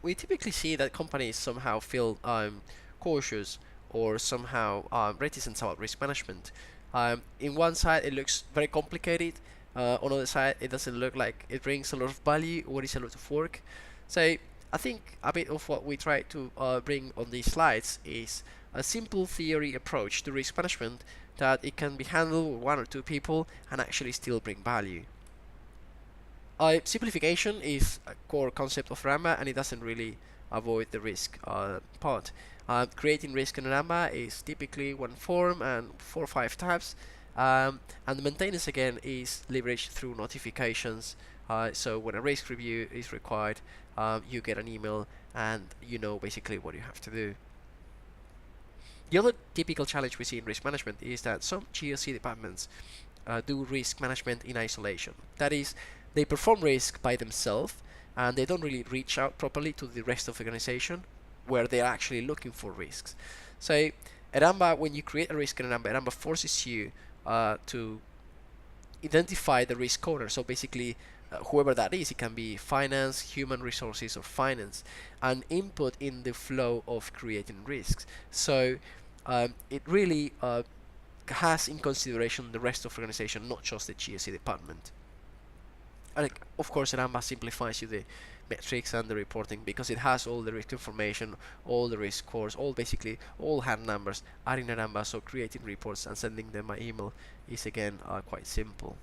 we typically see that companies somehow feel cautious or somehow reticent about risk management. In one side, it looks very complicated. On the other side, it doesn't look like it brings a lot of value or is a lot of work. So I think a bit of what we try to bring on these slides is a simple theory approach to risk management that it can be handled with one or two people and actually still bring value. Simplification is a core concept of Ramba, and it doesn't really avoid the risk part. Creating risk in Ramba is typically one form and 4 or 5 tabs, and the maintenance again is leveraged through notifications. So when a risk review is required, you get an email and you know basically what you have to do. The other typical challenge we see in risk management is that some GRC departments do risk management in isolation. That is, they perform risk by themselves and they don't really reach out properly to the rest of the organization where they're actually looking for risks. So at Ramba, when you create a risk in Ramba forces you to identify the risk owner. So basically, whoever that is, it can be finance, human resources, or finance, and input in the flow of creating risks. So it really has in consideration the rest of the organization, not just the GSC department. And of course, Ramba simplifies you the metrics and the reporting because it has all the risk information, all the risk scores, basically all hand numbers are in Ramba. So creating reports and sending them by email is again quite simple.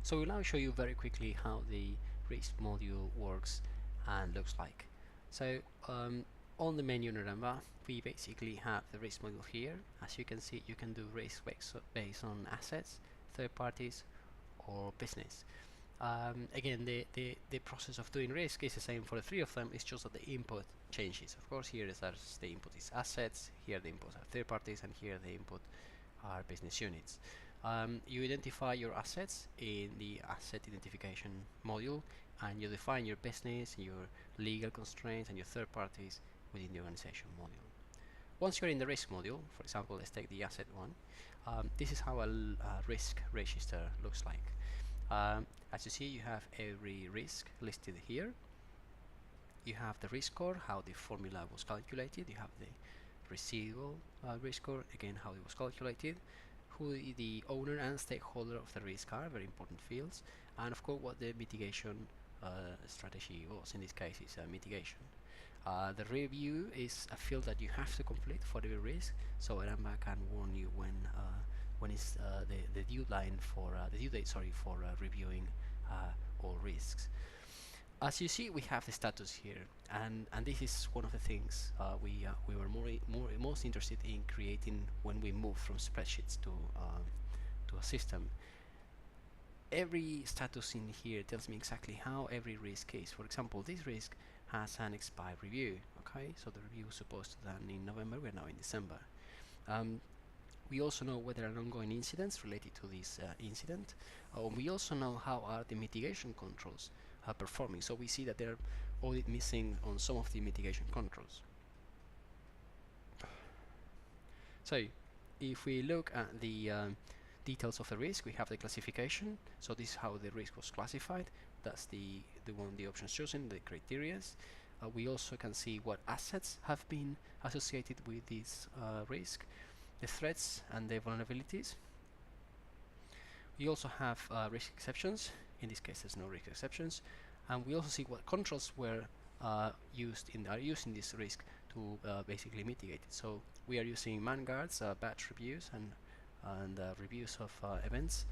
So we'll now show you very quickly how the risk module works and looks like. So on the menu in Ramba, we basically have the risk module here. As you can see, you can do risk based on assets, third parties, or business. Again, the process of doing risk is the same for the three of them. It's just that the input changes. Of course, here is the input is assets, here the inputs are third parties, and here the input are business units. You identify your assets in the asset identification module, and you define your business, your legal constraints, and your third parties within the organization module. Once you're in the risk module, for example, let's take the asset one, this is how a risk register looks like. As you see, you have every risk listed here. You have the risk score, how the formula was calculated. You have the residual risk score, again how it was calculated, who the owner and stakeholder of the risk are, very important fields, and of course what the mitigation strategy was. In this case, it's mitigation. The review is a field that you have to complete for every risk, so Ramba can warn you when is the due line for the due date, sorry, for reviewing all risks. As you see, we have the status here, and this is one of the things we were most interested in creating when we moved from spreadsheets to a system. Every status in here tells me exactly how every risk is. For example, this risk has an expired review. Okay, so the review was supposed to be done in November. We're now in December. We also know whether an ongoing incidents related to this incident. We also know how are the mitigation controls performing. So we see that they're audit missing on some of the mitigation controls. So if we look at the details of the risk, we have the classification. So this is how the risk was classified. That's the options chosen, the criterias. We also can see what assets have been associated with this risk, the threats and the vulnerabilities. We also have risk exceptions. In this case, there's no risk exceptions, and we also see what controls were used in this risk to basically mitigate it. So we are using man guards, batch reviews, and reviews of events,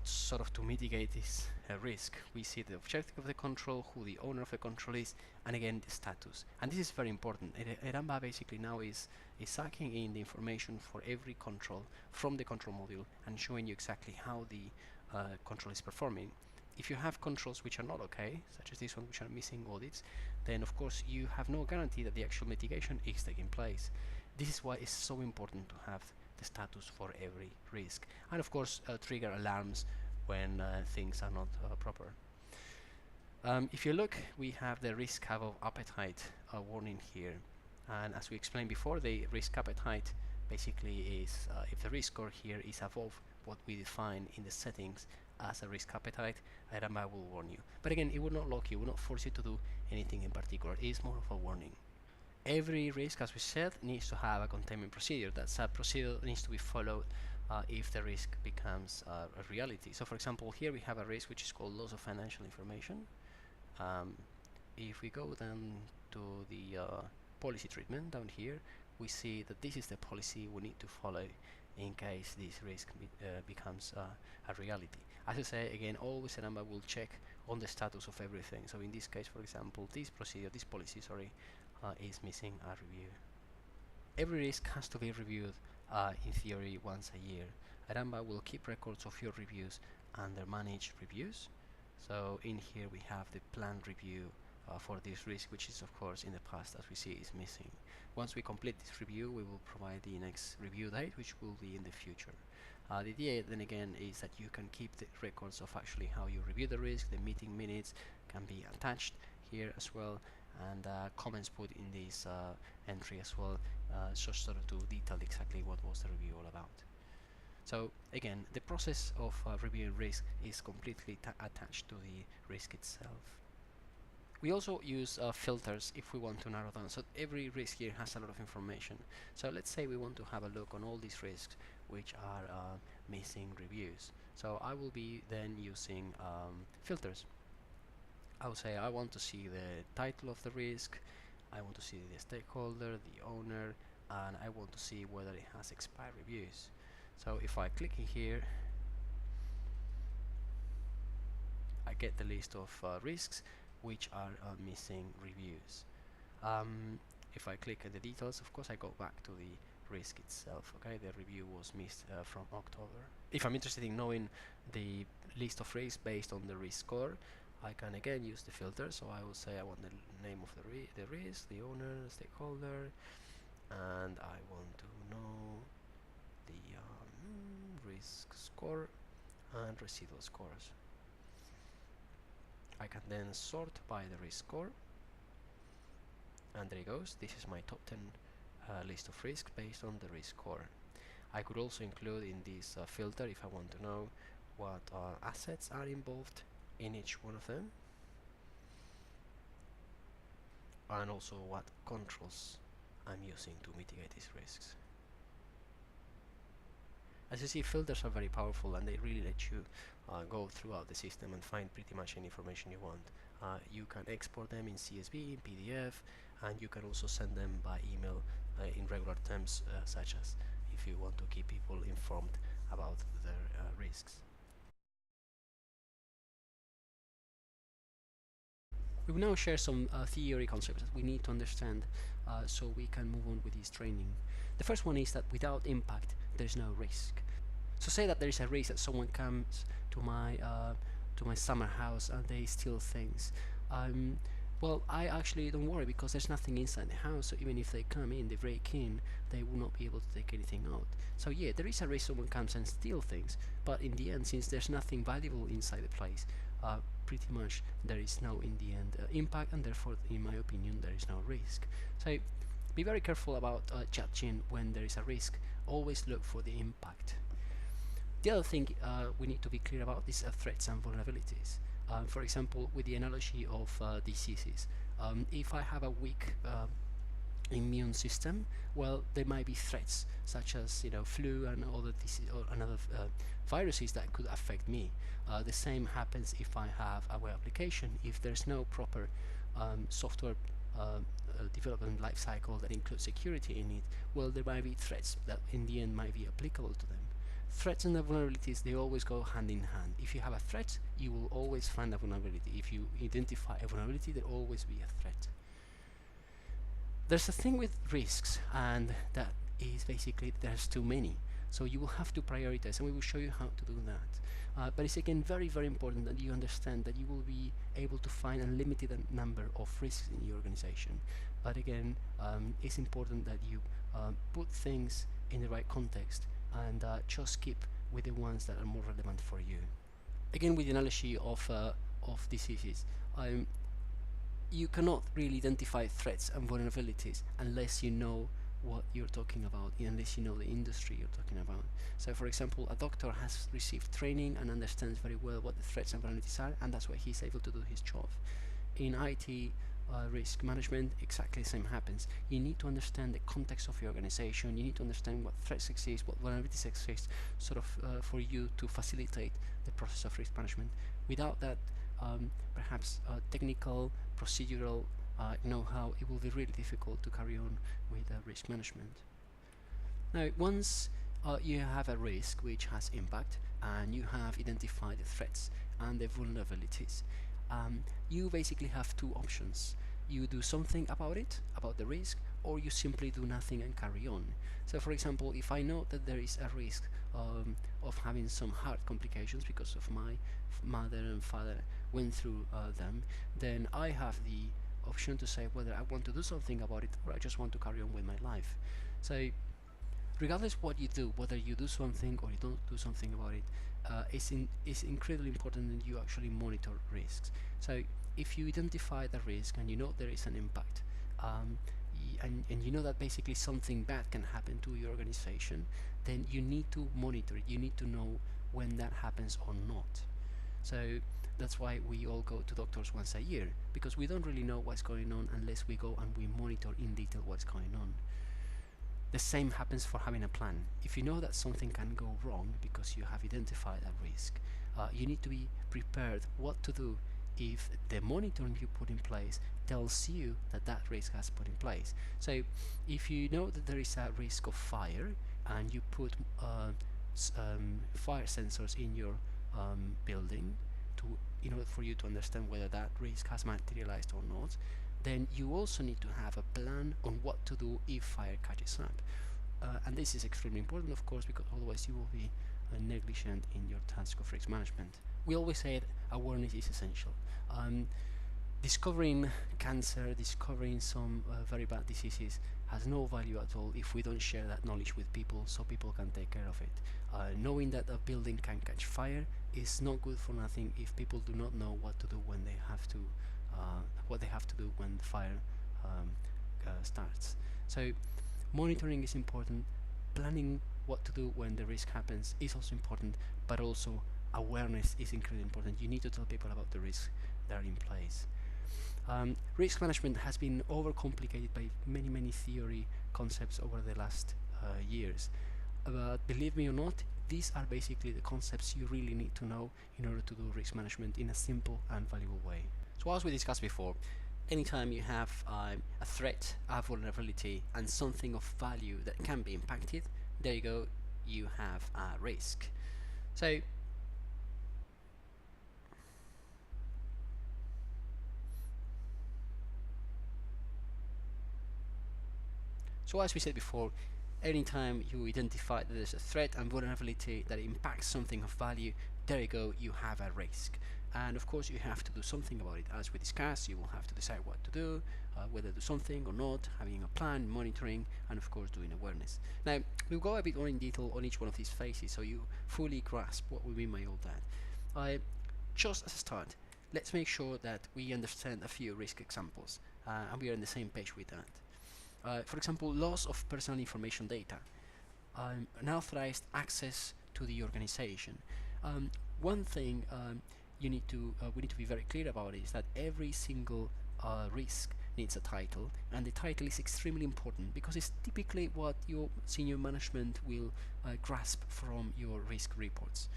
sort of to mitigate this risk. We see the objective of the control, who the owner of the control is, and again the status. And this is very important. Ramba basically now is sucking in the information for every control from the control module and showing you exactly how the control is performing. If you have controls which are not okay, such as this one, which are missing audits, then of course you have no guarantee that the actual mitigation is taking place. This is why it's so important to have the status for every risk, and of course trigger alarms when things are not proper. If you look, we have the risk of appetite warning here, and as we explained before, the risk appetite basically is if the risk score here is above what we define in the settings as a risk appetite, Aramba will warn you. But again, it will not lock you, it will not force you to do anything in particular. It is more of a warning. Every risk, as we said, needs to have a containment procedure. That procedure needs to be followed if the risk becomes a reality. So for example, here we have a risk which is called loss of financial information. If we go down to the policy treatment down here, we see that this is the policy we need to follow in case this risk becomes a reality. As I say, again, always Aramba will check on the status of everything. So in this case, for example, this policy, is missing a review. Every risk has to be reviewed in theory once a year. Aramba will keep records of your reviews under managed reviews. So in here we have the planned review for this risk, which is of course in the past, as we see, is missing. Once we complete this review, we will provide the next review date, which will be in the future. The idea then again is that you can keep the records of actually how you review the risk. The meeting minutes can be attached here as well, and comments put in this entry as well, just sort of to detail exactly what was the review all about. So again, the process of reviewing risk is completely attached to the risk itself. We also use filters if we want to narrow down. So every risk here has a lot of information. So let's say we want to have a look on all these risks which are missing reviews. So I will be then using filters. I will say I want to see the title of the risk, I want to see the stakeholder, the owner, and I want to see whether it has expired reviews. So if I click in here, I get the list of risks which are missing reviews. If I click at the details, of course I go back to the risk itself. Okay, the review was missed from October. If I'm interested in knowing the list of risks based on the risk score, I can again use the filter. So I will say I want the name of the risk, the owner, the stakeholder, and I want to know the risk score and residual scores. I can then sort by the risk score, and there it goes. This is my top 10 list of risks based on the risk score. I could also include in this filter if I want to know what assets are involved in each one of them, and also what controls I'm using to mitigate these risks. As you see, filters are very powerful and they really let you go throughout the system and find pretty much any information you want. You can export them in CSV, in PDF, and you can also send them by email in regular terms, such as if you want to keep people informed about their risks. We will now share some theory concepts that we need to understand so we can move on with this training. The first one is that without impact, there is no risk. So say that there is a risk that someone comes to my summer house and they steal things. Well, I actually don't worry because there's nothing inside the house, so even if they come in, they break in, they will not be able to take anything out. So yeah, there is a risk someone comes and steal things, but in the end, since there's nothing valuable inside the place, pretty much there is no, in the end, impact, and therefore, in my opinion, there is no risk. So be very careful about judging when there is a risk. Always look for the impact. The other thing we need to be clear about is threats and vulnerabilities. For example, with the analogy of diseases, if I have a weak immune system, well, there might be threats such as flu and other disease or another viruses that could affect me. The same happens if I have a web application. If there's no proper software development life cycle that includes security in it, well, there might be threats that in the end might be applicable to them. Threats and the vulnerabilities, they always go hand in hand. If you have a threat, you will always find a vulnerability. If you identify a vulnerability, there will always be a threat. There's a thing with risks, and that is basically there's too many. So you will have to prioritize, and we will show you how to do that. But it's again very, very important that you understand that you will be able to find a limited number of risks in your organization. But again, it's important that you put things in the right context and just keep with the ones that are more relevant for you. Again, with the analogy of diseases, you cannot really identify threats and vulnerabilities unless you know what you're talking about unless you know the industry you're talking about. So for example, a doctor has received training and understands very well what the threats and vulnerabilities are, and that's why he's able to do his job. In IT risk management, exactly the same happens. You need to understand the context of your organization, you need to understand what threats exist, what vulnerabilities exist, sort of for you to facilitate the process of risk management. Without that, perhaps technical, procedural know-how, it will be really difficult to carry on with risk management. Now, once you have a risk which has impact and you have identified the threats and the vulnerabilities, you basically have two options. You do something about it, about the risk, or you simply do nothing and carry on. So for example, if I know that there is a risk of having some heart complications because of my mother and father went through them, then I have the option to say whether I want to do something about it or I just want to carry on with my life. So regardless what you do, whether you do something or you don't do something about it, it's incredibly important that you actually monitor risks. So if you identify the risk and you know there is an impact, and you know that basically something bad can happen to your organization, then you need to monitor it. You need to know when that happens or not. So that's why we all go to doctors once a year, because we don't really know what's going on unless we go and we monitor in detail what's going on. The same happens for having a plan. If you know that something can go wrong because you have identified a risk, you need to be prepared what to do if the monitoring you put in place tells you that that risk has put in place. So if you know that there is a risk of fire and you put fire sensors in your building in order for you to understand whether that risk has materialized or not, then you also need to have a plan on what to do if fire catches up. And this is extremely important, of course, because otherwise you will be negligent in your task of risk management. We always say that awareness is essential. Discovering cancer, discovering some very bad diseases has no value at all if we don't share that knowledge with people so people can take care of it. Knowing that a building can catch fire is not good for nothing if people do not know what to do when they have to what they have to do when the fire starts. So monitoring is important, planning what to do when the risk happens is also important, but also awareness is incredibly important. You need to tell people about the risks that are in place. Risk management has been overcomplicated by many theory concepts over the last years, but believe me or not, these are basically the concepts you really need to know in order to do risk management in a simple and valuable way. So as we discussed before, anytime you have a threat, a vulnerability, and something of value that can be impacted, there you go, you have a risk. So as we said before, anytime you identify that there's a threat and vulnerability that impacts something of value, there you go, you have a risk. And of course you have to do something about it. As we discussed, you will have to decide what to do, whether to do something or not, having a plan, monitoring, and of course doing awareness. Now we'll go a bit more in detail on each one of these phases so you fully grasp what we mean by all that. Just as a start, let's make sure that we understand a few risk examples and we are on the same page with that. For example, loss of personal information data, unauthorized access to the organization. One thing we need to be very clear about is that every single risk needs a title, and the title is extremely important because it's typically what your senior management will grasp from your risk reports.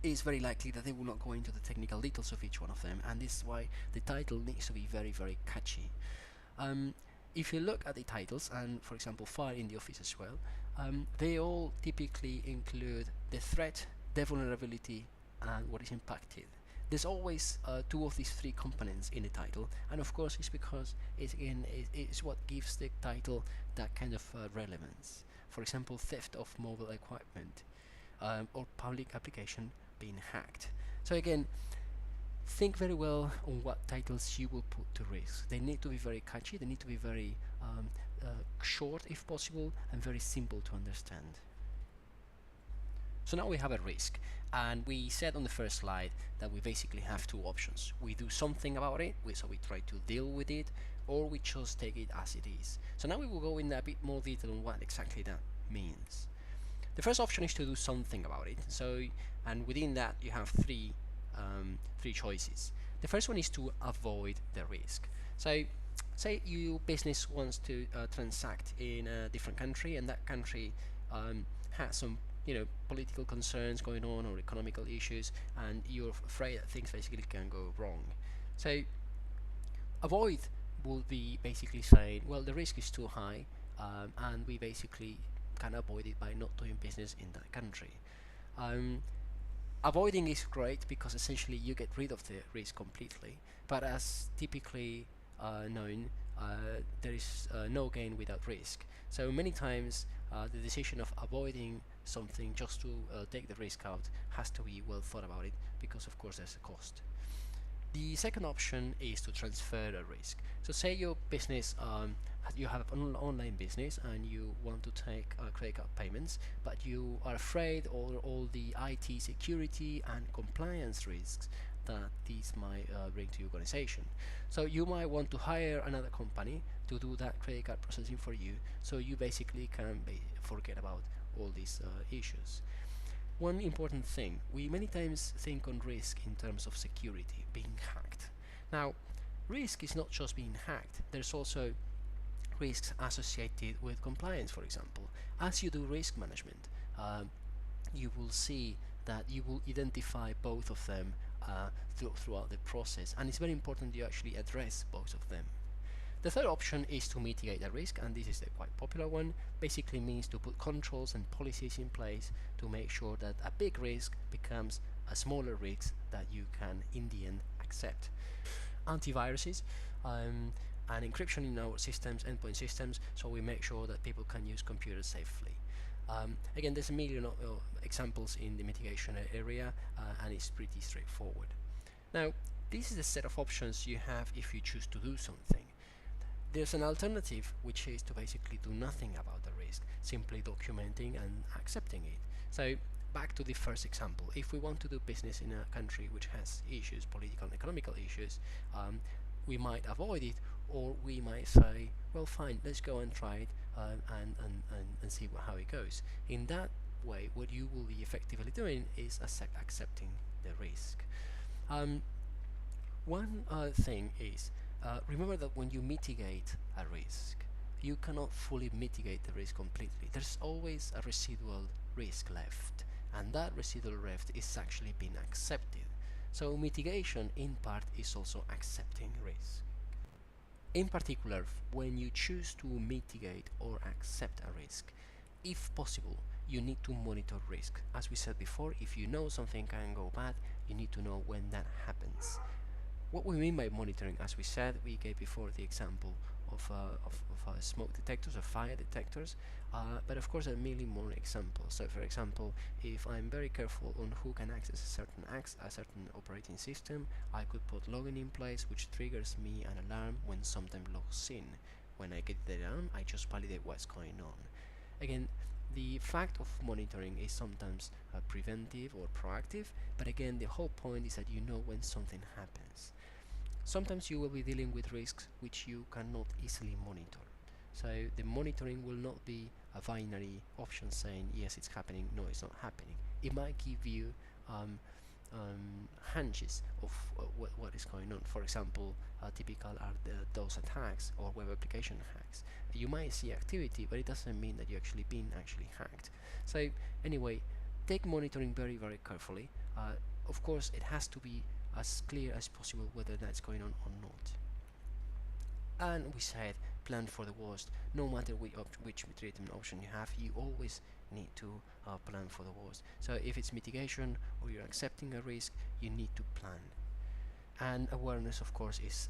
It's very likely that they will not go into the technical details of each one of them, and this is why the title needs to be very catchy. If you look at the titles, and for example fire in the office as well, they all typically include the threat, the vulnerability, and what is impacted. There's always two of these three components in the title, and of course it's because it's what gives the title that kind of relevance. For example, theft of mobile equipment, or public application being hacked. So again, think very well on what titles you will put to risk. They need to be very catchy, they need to be very short if possible, and very simple to understand. So now we have a risk, and we said on the first slide that we basically have two options. We do something about it, so we try to deal with it, or we just take it as it is. So now we will go in a bit more detail on what exactly that means. The first option is to do something about it. So, and within that you have three choices. The first one is to avoid the risk. So, say your business wants to transact in a different country, and that country has some political concerns going on or economical issues, and you're afraid that things basically can go wrong. So, avoid would be basically saying, well, the risk is too high, and we basically can avoid it by not doing business in that country. Um, Avoiding is great because essentially you get rid of the risk completely, but as typically known, there is no gain without risk. So many times the decision of avoiding something just to take the risk out has to be well thought about it, because of course there's a cost. The second option is to transfer the risk. So say your business, you have an online business and you want to take credit card payments, but you are afraid of all the IT security and compliance risks that these might bring to your organization. So you might want to hire another company to do that credit card processing for you, so you basically can forget about all these issues. One important thing, we many times think on risk in terms of security, being hacked. Now, risk is not just being hacked, there's also risks associated with compliance, for example. As you do risk management, you will see that you will identify both of them throughout the process, and it's very important you actually address both of them. The third option is to mitigate the risk, and this is a quite popular one. Basically means to put controls and policies in place to make sure that a big risk becomes a smaller risk that you can in the end accept. Antiviruses and encryption in our systems, endpoint systems, so we make sure that people can use computers safely. Again, there's a million of examples in the mitigation area, and it's pretty straightforward. Now, this is a set of options you have if you choose to do something. There's an alternative, which is to basically do nothing about the risk, simply documenting and accepting it. So back to the first example, if we want to do business in a country which has issues, political and economical issues, we might avoid it, or we might say, well, fine, let's go and try it and see how it goes. In that way, what you will be effectively doing is accepting the risk. One thing is, remember that when you mitigate a risk, you cannot fully mitigate the risk completely. There's always a residual risk left, and that residual risk is actually being accepted. So mitigation in part is also accepting risk. In particular, when you choose to mitigate or accept a risk, if possible, you need to monitor risk. As we said before, if you know something can go bad, you need to know when that happens. What we mean by monitoring, as we said, we gave before the example of smoke detectors or fire detectors, but of course there are many more examples. So for example, if I'm very careful on who can access a certain operating system, I could put login in place, which triggers me an alarm when something logs in. When I get the alarm, I just validate what's going on. Again, the fact of monitoring is sometimes preventive or proactive, but again, the whole point is that you know when something happens. Sometimes you will be dealing with risks which you cannot easily monitor. So the monitoring will not be a binary option saying yes, it's happening, no, it's not happening. It might give you hunches of what is going on. For example, typical are those attacks or web application hacks. You might see activity, but it doesn't mean that you're actually being hacked. So anyway, take monitoring very, very carefully. Of course, it has to be as clear as possible whether that's going on or not. And we said plan for the worst. No matter which treatment option you have, you always need to plan for the worst. So if it's mitigation or you're accepting a risk, you need to plan. And awareness, of course, is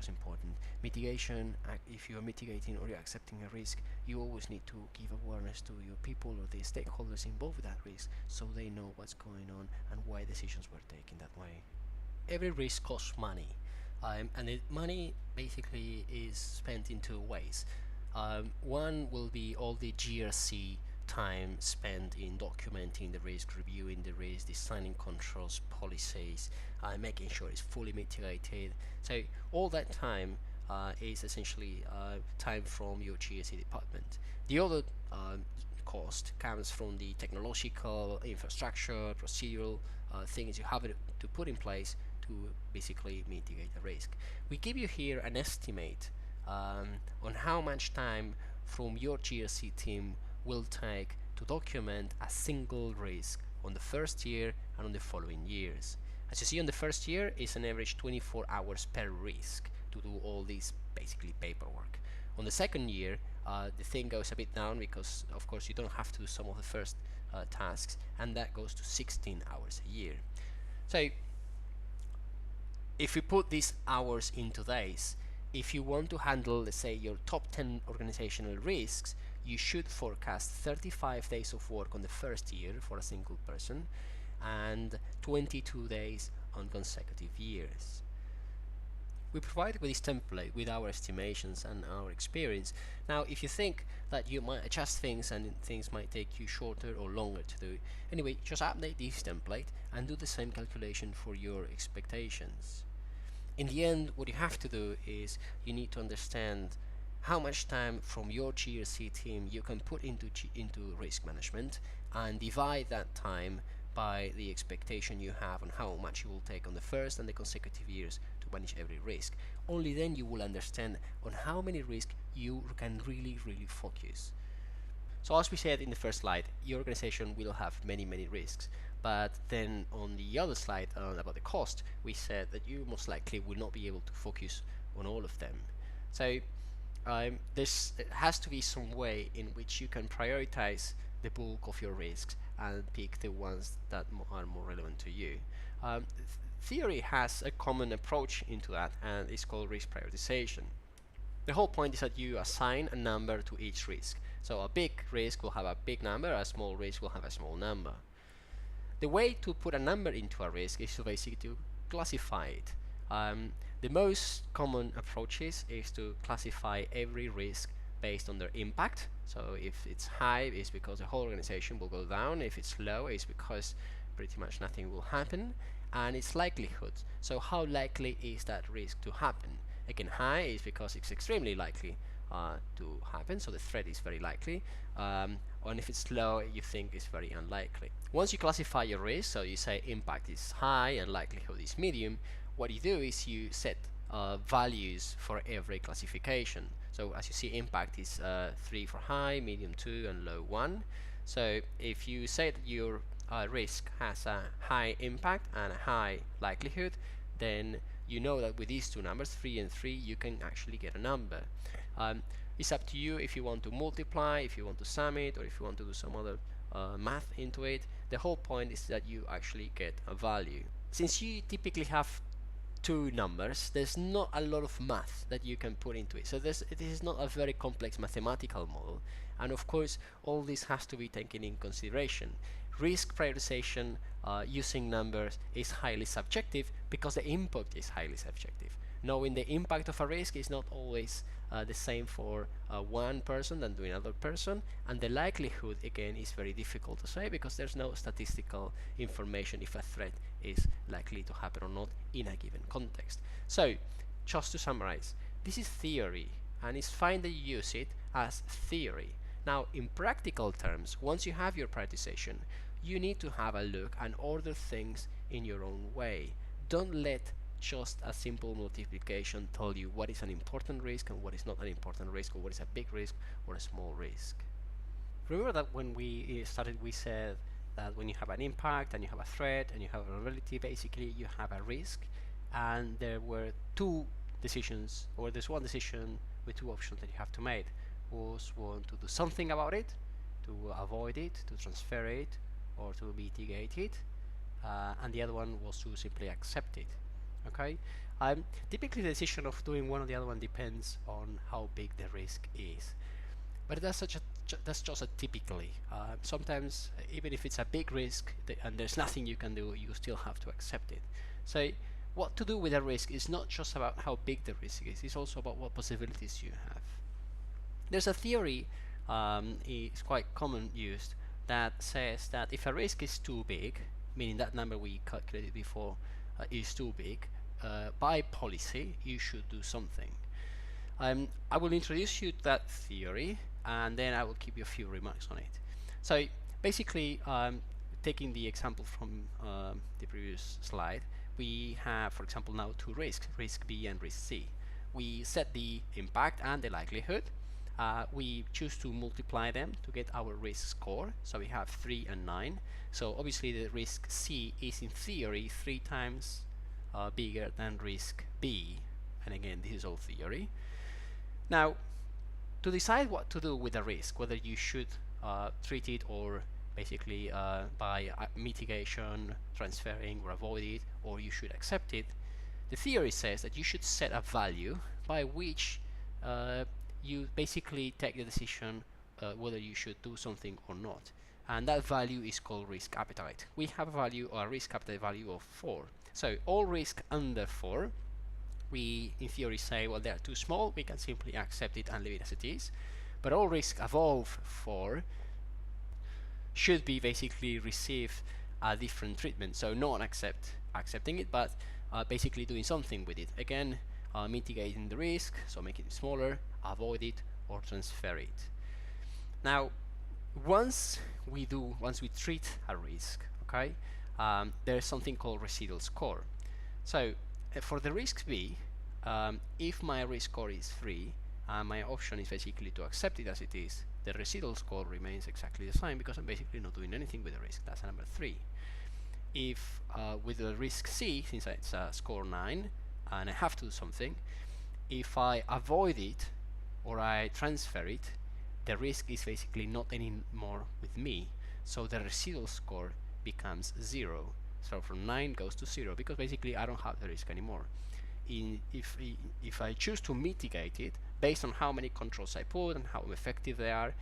important. Mitigation, if you're mitigating or you're accepting a risk, you always need to give awareness to your people or the stakeholders involved with that risk, so they know what's going on and why decisions were taken that way. Every risk costs money, and the money basically is spent in two ways. One will be all the GRC time spent in documenting the risk, reviewing the risk, designing controls, policies, making sure it's fully mitigated. So all that time is essentially time from your GRC department. The other cost comes from the technological infrastructure, procedural things you have to put in place to basically mitigate the risk. We give you here an estimate on how much time from your GRC team will take to document a single risk on the first year and on the following years. As you see, on the first year is an average 24 hours per risk to do all this basically paperwork. On the second year, the thing goes a bit down because, of course, you don't have to do some of the first tasks, and that goes to 16 hours a year. So, if we put these hours into days, if you want to handle, let's say, your top 10 organizational risks, you should forecast 35 days of work on the first year for a single person and 22 days on consecutive years. We provide with this template with our estimations and our experience. Now, if you think that you might adjust things and things might take you shorter or longer to do, anyway, just update this template and do the same calculation for your expectations. In the end, what you have to do is you need to understand how much time from your GRC team you can put into risk management and divide that time by the expectation you have on how much you will take on the first and the consecutive years to manage every risk. Only then you will understand on how many risks you can really focus. So as we said in the first slide, your organization will have many risks, but then on the other slide about the cost, we said that you most likely will not be able to focus on all of them. So there has to be some way in which you can prioritize the bulk of your risks and pick the ones that are more relevant to you. Theory has a common approach into that, and it's called risk prioritization. The whole point is that you assign a number to each risk. So a big risk will have a big number, a small risk will have a small number. The way to put a number into a risk is to basically classify it. The most common approaches is to classify every risk based on their impact. So if it's high, it's because the whole organization will go down. If it's low, it's because pretty much nothing will happen. And its likelihood. So how likely is that risk to happen? Again, high is because it's extremely likely to happen, so the threat is very likely. And if it's low, you think it's very unlikely. Once you classify your risk, so you say impact is high and likelihood is medium, what you do is you set values for every classification. So as you see, impact is 3 for high, medium 2, and low 1. So if you say that your risk has a high impact and a high likelihood, then you know that with these two numbers, 3 and 3, you can actually get a number. It's up to you if you want to multiply, if you want to sum it, or if you want to do some other math into it. The whole point is that you actually get a value. Since you typically have two numbers, there's not a lot of math that you can put into it. So this is not a very complex mathematical model. And of course, all this has to be taken in consideration. Risk prioritization using numbers is highly subjective because the input is highly subjective. Knowing the impact of a risk is not always the same for one person than to another person, and the likelihood again is very difficult to say because there's no statistical information if a threat is likely to happen or not in a given context. So just to summarize, this is theory, and it's fine that you use it as theory. Now in practical terms, once you have your prioritization, you need to have a look and order things in your own way. Don't let just a simple multiplication tell you what is an important risk and what is not an important risk, or what is a big risk or a small risk. Remember that when we started, we said that when you have an impact and you have a threat and you have a vulnerability, basically you have a risk, and there were two decisions, or there's one decision with two options that you have to make. Was one to do something about it, to avoid it, to transfer it, or to mitigate it, and the other one was to simply accept it. Okay, typically the decision of doing one or the other one depends on how big the risk is, but that's just a typically. Sometimes even if it's a big risk and there's nothing you can do, you still have to accept it. So what to do with a risk is not just about how big the risk is, it's also about what possibilities you have. There's a theory, it's quite common used, that says that if a risk is too big, meaning that number we calculated before is too big, by policy you should do something. I will introduce you to that theory, and then I will give you a few remarks on it. So basically, taking the example from the previous slide, we have, for example, now two risks, risk B and risk C. We set the impact and the likelihood. We choose to multiply them to get our risk score. So we have 3 and 9. So obviously the risk C is in theory 3 times bigger than risk B. And again, this is all theory. Now, to decide what to do with a risk, whether you should treat it or basically by mitigation, transferring or avoid it, or you should accept it, the theory says that you should set a value by which you basically take the decision whether you should do something or not. And that value is called risk appetite. We have a value, or a risk appetite value of 4. So all risk under 4, we in theory say, well, they're too small, we can simply accept it and leave it as it is. But all risk above 4 should be basically receive a different treatment. So not accepting it, but basically doing something with it. Again, mitigating the risk, so make it smaller, avoid it, or transfer it. Now, once we treat a risk, okay, there's something called residual score. So for the risk B, if my risk score is 3, my option is basically to accept it as it is, the residual score remains exactly the same because I'm basically not doing anything with the risk. That's number 3. If with the risk C, since it's score 9 and I have to do something, if I avoid it or I transfer it, the risk is basically not anymore with me, so the residual score becomes 0. So from 9 goes to 0 because basically I don't have the risk anymore. If I choose to mitigate it based on how many controls I put and how effective they are,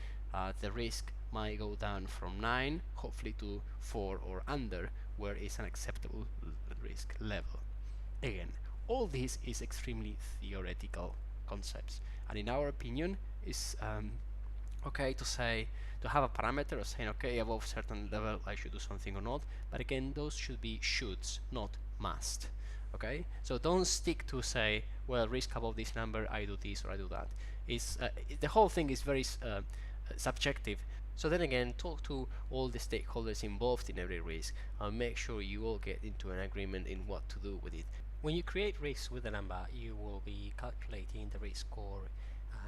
the risk might go down from 9 hopefully to 4 or under, where it's an acceptable risk level. Again, all this is extremely theoretical concepts, and in our opinion is okay to have a parameter of saying, okay, above certain level I should do something or not, but again, those should be shoulds, not must. Okay, so don't stick to say, well, risk above this number, I do this or I do that. The whole thing is very subjective. So then again, talk to all the stakeholders involved in every risk and make sure you all get into an agreement in what to do with it. When you create risks with a number, you will be calculating the risk score,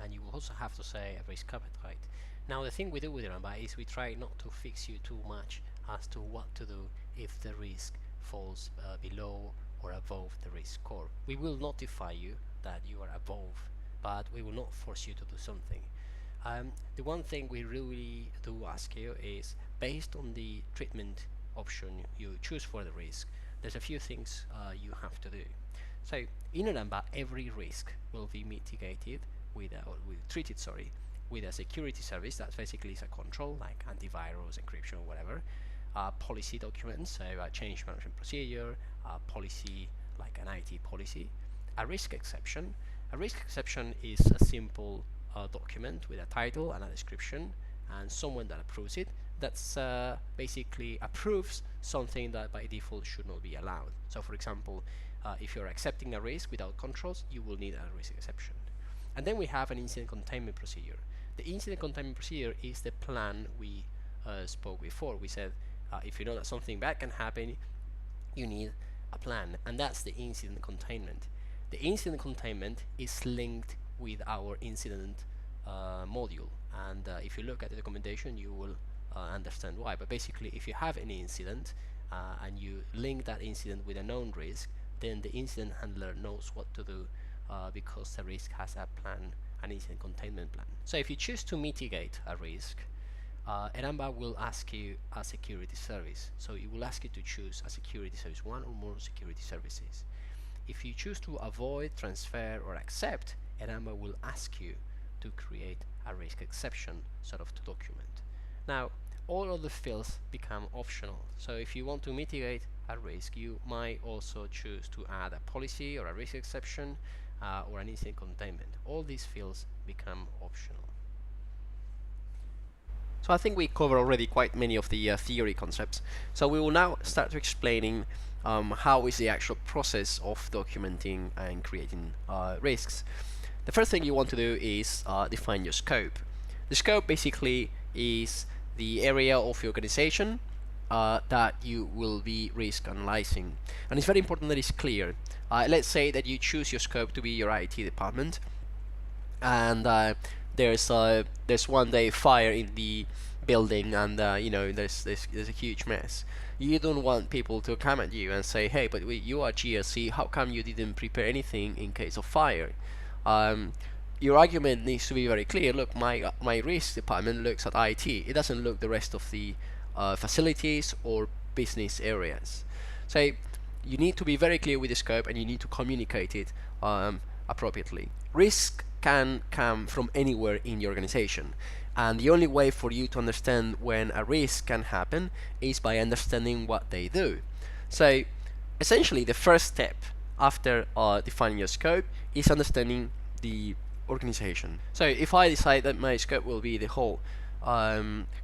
and you will also have to say a risk appetite. Now, the thing we do with the number is we try not to fix you too much as to what to do if the risk falls below or above the risk score. We will notify you that you are above, but we will not force you to do something. The one thing we really do ask you is, based on the treatment option you choose for the risk, there's a few things you have to do. So in a number, every risk will be mitigated with a security service that basically is a control like antivirus, encryption, whatever. Policy documents, so a change management procedure, a policy like an IT policy. A risk exception. A risk exception is a simple document with a title and a description and someone that approves it. That's basically approves something that by default should not be allowed. So for example, if you're accepting a risk without controls, you will need a risk exception. And then we have an incident containment procedure. The incident containment procedure is the plan we spoke before. We said if you know that something bad can happen, you need a plan, and that's the incident containment. The incident containment is linked with our incident module, and if you look at the documentation, you will understand why. But basically, if you have any incident and you link that incident with a known risk, then the incident handler knows what to do because the risk has a plan, an incident containment plan. So if you choose to mitigate a risk, Enamba will ask you a security service. So it will ask you to choose a security service, one or more security services. If you choose to avoid, transfer, or accept, Enamba will ask you to create a risk exception sort of to document. Now, all other fields become optional. So if you want to mitigate a risk, you might also choose to add a policy or a risk exception or an incident containment. All these fields become optional. So I think we covered already quite many of the theory concepts. So we will now start to explaining how is the actual process of documenting and creating risks. The first thing you want to do is define your scope. The scope basically is the area of your organization that you will be risk analyzing, and it's very important that it's clear. Let's say that you choose your scope to be your IT department, and there's one day fire in the building, and there's a huge mess. You don't want people to come at you and say, hey, but you are GRC, how come you didn't prepare anything in case of fire? Your argument needs to be very clear. Look, my risk department looks at IT, it doesn't look the rest of the facilities or business areas. So you need to be very clear with the scope, and you need to communicate it appropriately. Risk can come from anywhere in your organization, and the only way for you to understand when a risk can happen is by understanding what they do. So essentially the first step after defining your scope is understanding the organization. So if I decide that my scope will be the whole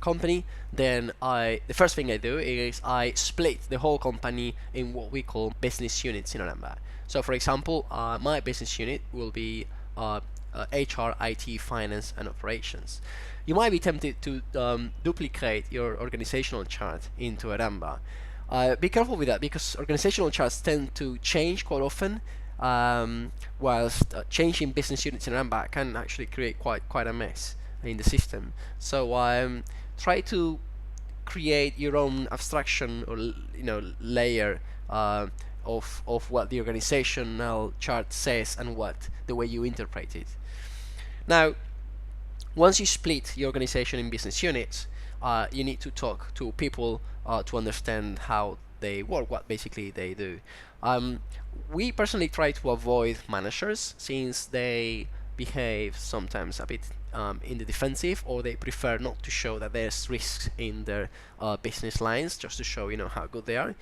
company, then the first thing I do is I split the whole company in what we call business units in Aramba. So for example, my business unit will be HR, IT, finance, and operations. You might be tempted to duplicate your organizational chart into Aramba. Be careful with that, because organizational charts tend to change quite often, whilst changing business units in Aramba can actually create quite a mess in the system. So try to create your own abstraction or layer of what the organizational chart says and what the way you interpret it. Now, once you split your organization in business units, you need to talk to people to understand how they work, what basically they do. We personally try to avoid managers, since they behave sometimes a bit in the defensive, or they prefer not to show that there's risks in their business lines, just to show how good they are.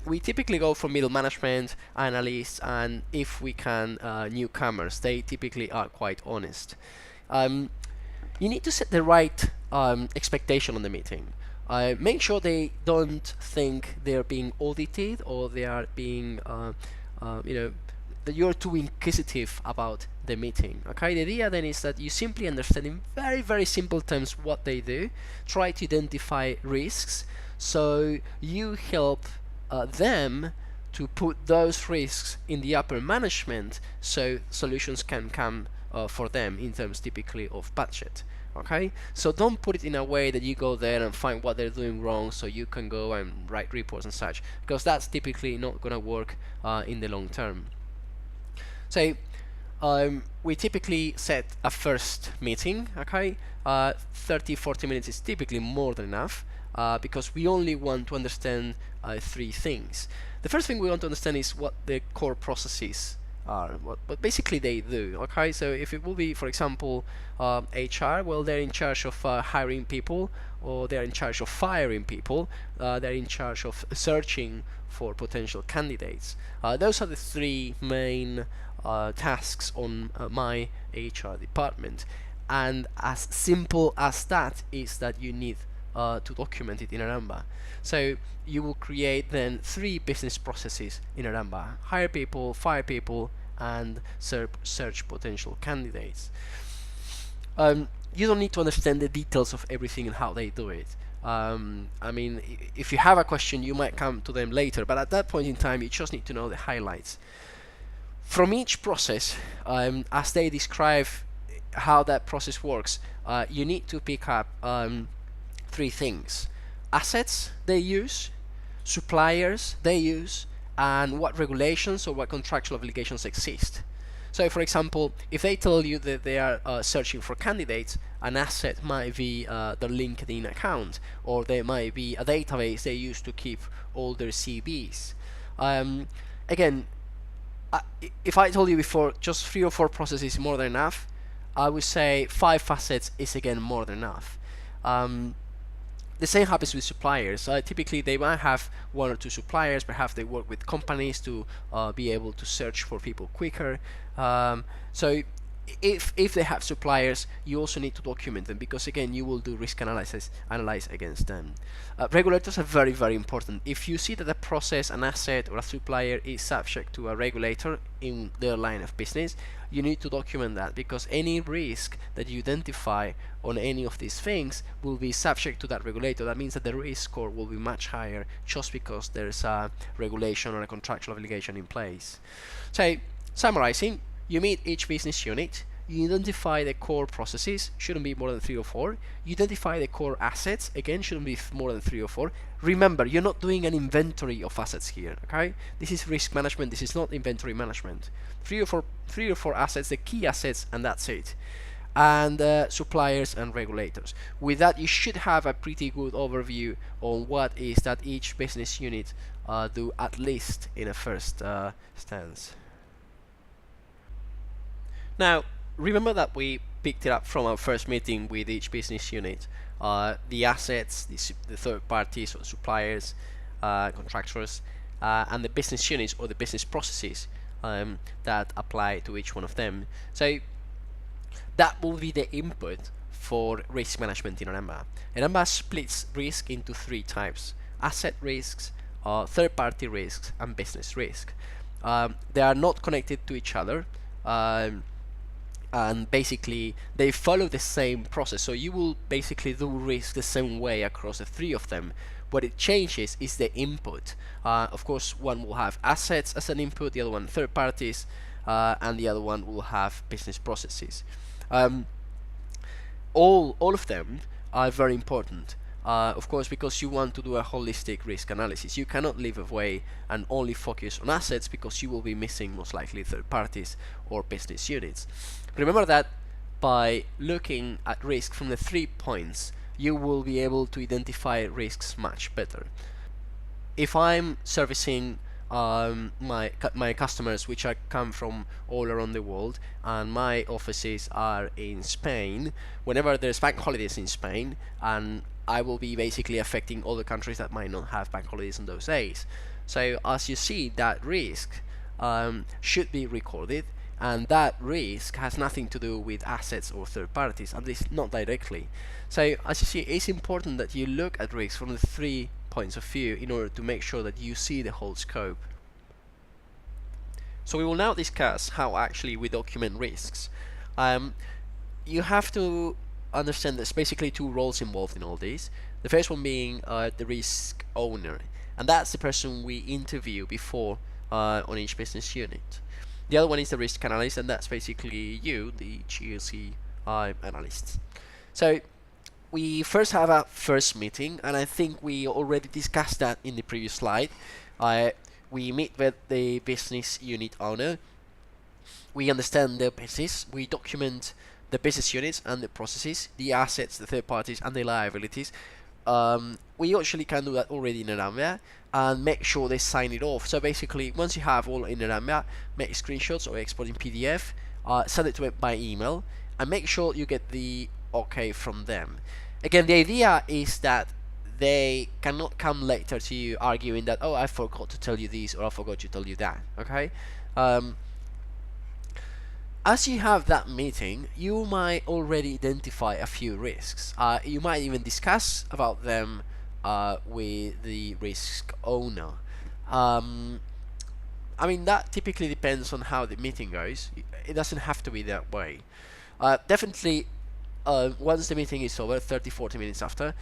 We typically go for middle management, analysts, and if we can, newcomers. They typically are quite honest. You need to set the right expectation on the meeting. Make sure they don't think they're being audited, or they are being that you're too inquisitive about the meeting. Okay, the idea then is that you simply understand in very, very simple terms what they do, try to identify risks, so you help them to put those risks in the upper management, so solutions can come for them in terms typically of budget. Okay, so don't put it in a way that you go there and find what they're doing wrong so you can go and write reports and such, because that's typically not going to work in the long term. So we typically set a first meeting. Okay, 30-40 minutes is typically more than enough, because we only want to understand three things. The first thing we want to understand is what the core processes are, what basically they do. Okay, so if it will be, for example, HR, well, they're in charge of hiring people, or they're in charge of firing people, they're in charge of searching for potential candidates. Those are the three main tasks on my HR department, and as simple as that is that you need to document it in Aramba. So you will create then three business processes in Aramba: hire people, fire people, and search potential candidates. You don't need to understand the details of everything and how they do it. I mean, if you have a question, you might come to them later, but at that point in time, you just need to know the highlights. From each process, as they describe how that process works, you need to pick up three things: assets they use, suppliers they use, and what regulations or what contractual obligations exist. So for example, if they tell you that they are searching for candidates, an asset might be the LinkedIn account, or there might be a database they use to keep all their CVs. Again, if I told you before just 3 or 4 processes is more than enough, I would say 5 facets is again more than enough. The same happens with suppliers. Typically they might have 1 or 2 suppliers, perhaps they work with companies to be able to search for people quicker. So if they have suppliers, you also need to document them, because again you will do risk analyze against them. Regulators are very, very important. If you see that a process, an asset, or a supplier is subject to a regulator in their line of business, you need to document that, because any risk that you identify on any of these things will be subject to that regulator. That means that the risk score will be much higher just because there's a regulation or a contractual obligation in place. So, summarizing, you meet each business unit, you identify the core processes, shouldn't be more than 3 or 4. You identify the core assets, again, shouldn't be more than 3 or 4. Remember, you're not doing an inventory of assets here, okay? This is risk management, this is not inventory management. 3 or 4 assets, the key assets, and that's it. And suppliers and regulators. With that, you should have a pretty good overview on what is that each business unit do, at least in a first stance. Now, remember that we picked it up from our first meeting with each business unit. The assets, the third parties or suppliers, contractors, and the business units or the business processes that apply to each one of them. So that will be the input for risk management in Oramba. Oramba splits risk into 3 types: asset risks, third-party risks, and business risk. They are not connected to each other. And basically they follow the same process, so you will basically do risk the same way across the 3 of them. What it changes is the input. Of course, one will have assets as an input, the other one third parties, and the other one will have business processes. All of them are very important. Of course, because you want to do a holistic risk analysis. You cannot live away and only focus on assets, because you will be missing most likely third parties or business units. Remember that by looking at risk from the 3 points, you will be able to identify risks much better. If I'm servicing my customers, which come from all around the world, and my offices are in Spain, whenever there's bank holidays in Spain, and I will be basically affecting all the countries that might not have bank holidays on those days. So as you see, that risk should be recorded, and that risk has nothing to do with assets or third parties, at least not directly. So as you see, it's important that you look at risk from the 3 points of view in order to make sure that you see the whole scope. So we will now discuss how actually we document risks. You have to understand there's basically 2 roles involved in all this. The first one being the risk owner, and that's the person we interview before on each business unit. The other one is the risk analyst, and that's basically you, the GRC analyst. So we first have a first meeting, and I think we already discussed that in the previous slide. We meet with the business unit owner. We understand their business. We document the business units and the processes, the assets, the third parties, and the liabilities. We actually can do that already in Oramba and make sure they sign it off. So basically, once you have all in Oramba, make screenshots or export in PDF, send it to it by email, and make sure you get the OK from them. Again, the idea is that they cannot come later to you arguing that, oh, I forgot to tell you this, or I forgot to tell you that. Okay. As you have that meeting, you might already identify a few risks. You might even discuss about them with the risk owner. I mean, that typically depends on how the meeting goes. It doesn't have to be that way. Definitely, once the meeting is over, 30-40 minutes after,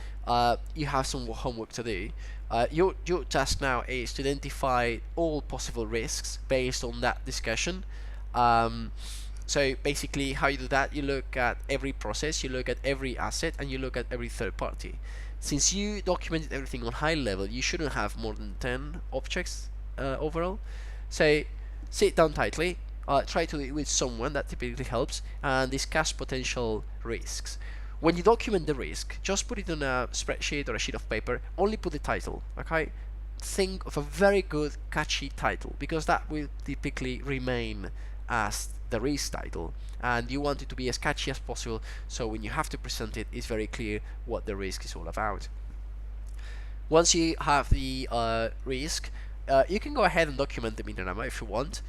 you have some homework to do. Your task now is to identify all possible risks based on that discussion. So basically, how you do that, you look at every process, you look at every asset, and you look at every third party. Since you documented everything on high level, you shouldn't have more than 10 objects overall. So sit down tightly, try to do it with someone, that typically helps, and discuss potential risks. When you document the risk, just put it on a spreadsheet or a sheet of paper, only put the title, okay? Think of a very good, catchy title, because that will typically remain as the risk title, and you want it to be as catchy as possible, so when you have to present it, it's very clear what the risk is all about. Once you have the risk, you can go ahead and document them in Oramba if you want.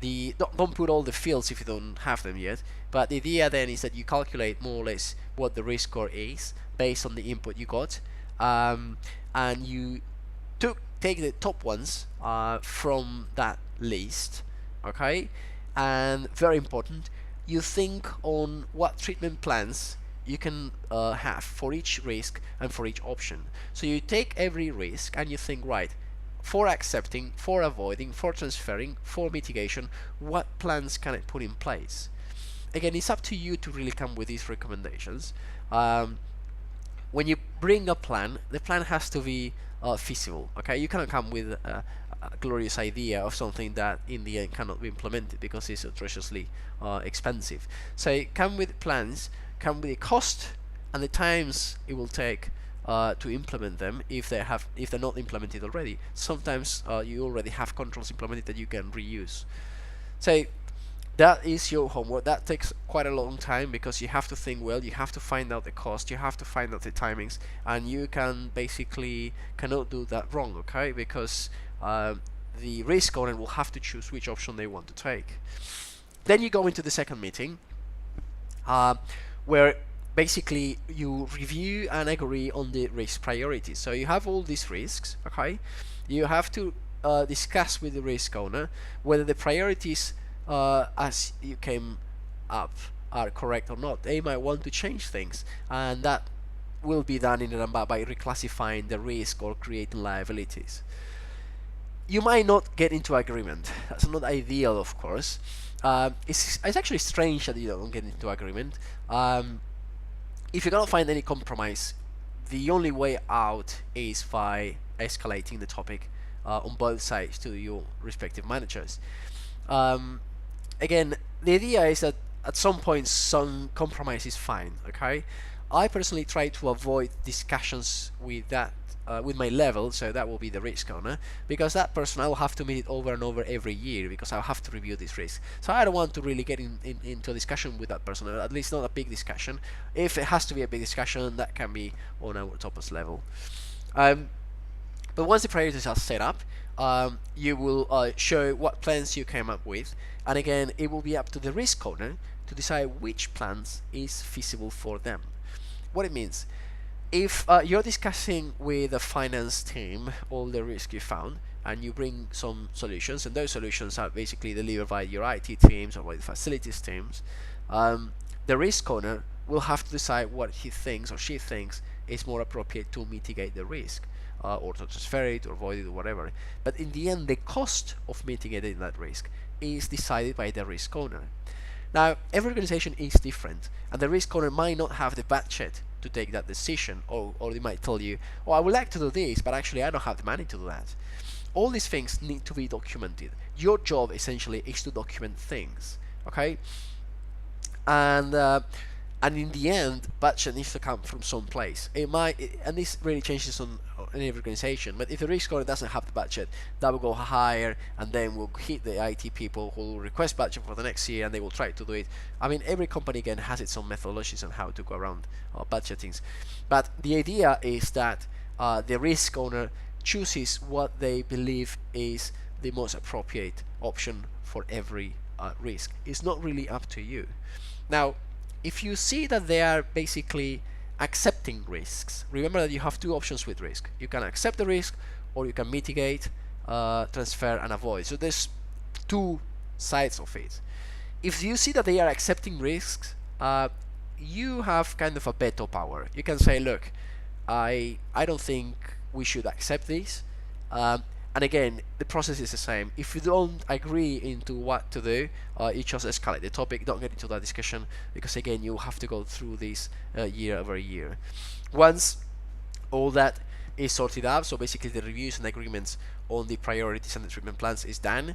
don't put all the fields if you don't have them yet, but the idea then is that you calculate more or less what the risk score is based on the input you got, and you take the top ones from that list, okay? And very important, you think on what treatment plans you can have for each risk and for each option. So you take every risk and you think, right, for accepting, for avoiding, for transferring, for mitigation, what plans can I put in place? Again, it's up to you to really come with these recommendations. When you bring a plan, the plan has to be feasible. Okay, you cannot come with a glorious idea of something that in the end cannot be implemented because it's atrociously expensive. So come with plans, come with the cost and the times it will take to implement them if they're not implemented already. Sometimes you already have controls implemented that you can reuse. So that is your homework. That takes quite a long time because you have to think well, you have to find out the cost, you have to find out the timings, and you cannot do that wrong, okay? Because the risk owner will have to choose which option they want to take. Then you go into the second meeting, where basically you review and agree on the risk priorities. So you have all these risks, okay? You have to discuss with the risk owner whether the priorities as you came up are correct or not. They might want to change things, and that will be done in Ramba by reclassifying the risk or creating liabilities. You might not get into agreement. That's not ideal, of course. It's actually strange that you don't get into agreement. If you cannot find any compromise, the only way out is by escalating the topic on both sides to your respective managers. Again, the idea is that at some point some compromise is fine, okay? I personally try to avoid discussions with that with my level, so that will be the risk owner, because that person I will have to meet it over and over every year because I'll have to review this risk. So I don't want to really get into a discussion with that person, or at least not a big discussion. If it has to be a big discussion, that can be on our topmost level. But once the priorities are set up, you will show what plans you came up with, and again it will be up to the risk owner to decide which plans is feasible for them. What it means, if you're discussing with a finance team all the risk you found and you bring some solutions, and those solutions are basically delivered by your IT teams or by the facilities teams, the risk owner will have to decide what he thinks or she thinks is more appropriate to mitigate the risk. Or to transfer it or avoid it or whatever. But in the end, the cost of mitigating that risk is decided by the risk owner. Now, every organization is different, and the risk owner might not have the budget to take that decision, or they might tell you, oh, I would like to do this, but actually I don't have the money to do that. All these things need to be documented. Your job essentially is to document things, okay? And in the end, budget needs to come from some place. And this really changes on any organization, but if the risk owner doesn't have the budget, that will go higher, and then will hit the IT people who will request budget for the next year, and they will try to do it. I mean, every company again has its own methodologies on how to go around budgetings, but the idea is that the risk owner chooses what they believe is the most appropriate option for every risk. It's not really up to you. Now, if you see that they are basically accepting risks, remember that you have two options with risk. You can accept the risk, or you can mitigate, transfer, and avoid. So there's two sides of it. If you see that they are accepting risks, you have kind of a veto power. You can say, look, I don't think we should accept this. And again, the process is the same. If you don't agree into what to do, you just escalate the topic. Don't get into that discussion, because again, you have to go through this year over year. Once all that is sorted out, so basically the reviews and agreements on the priorities and the treatment plans is done,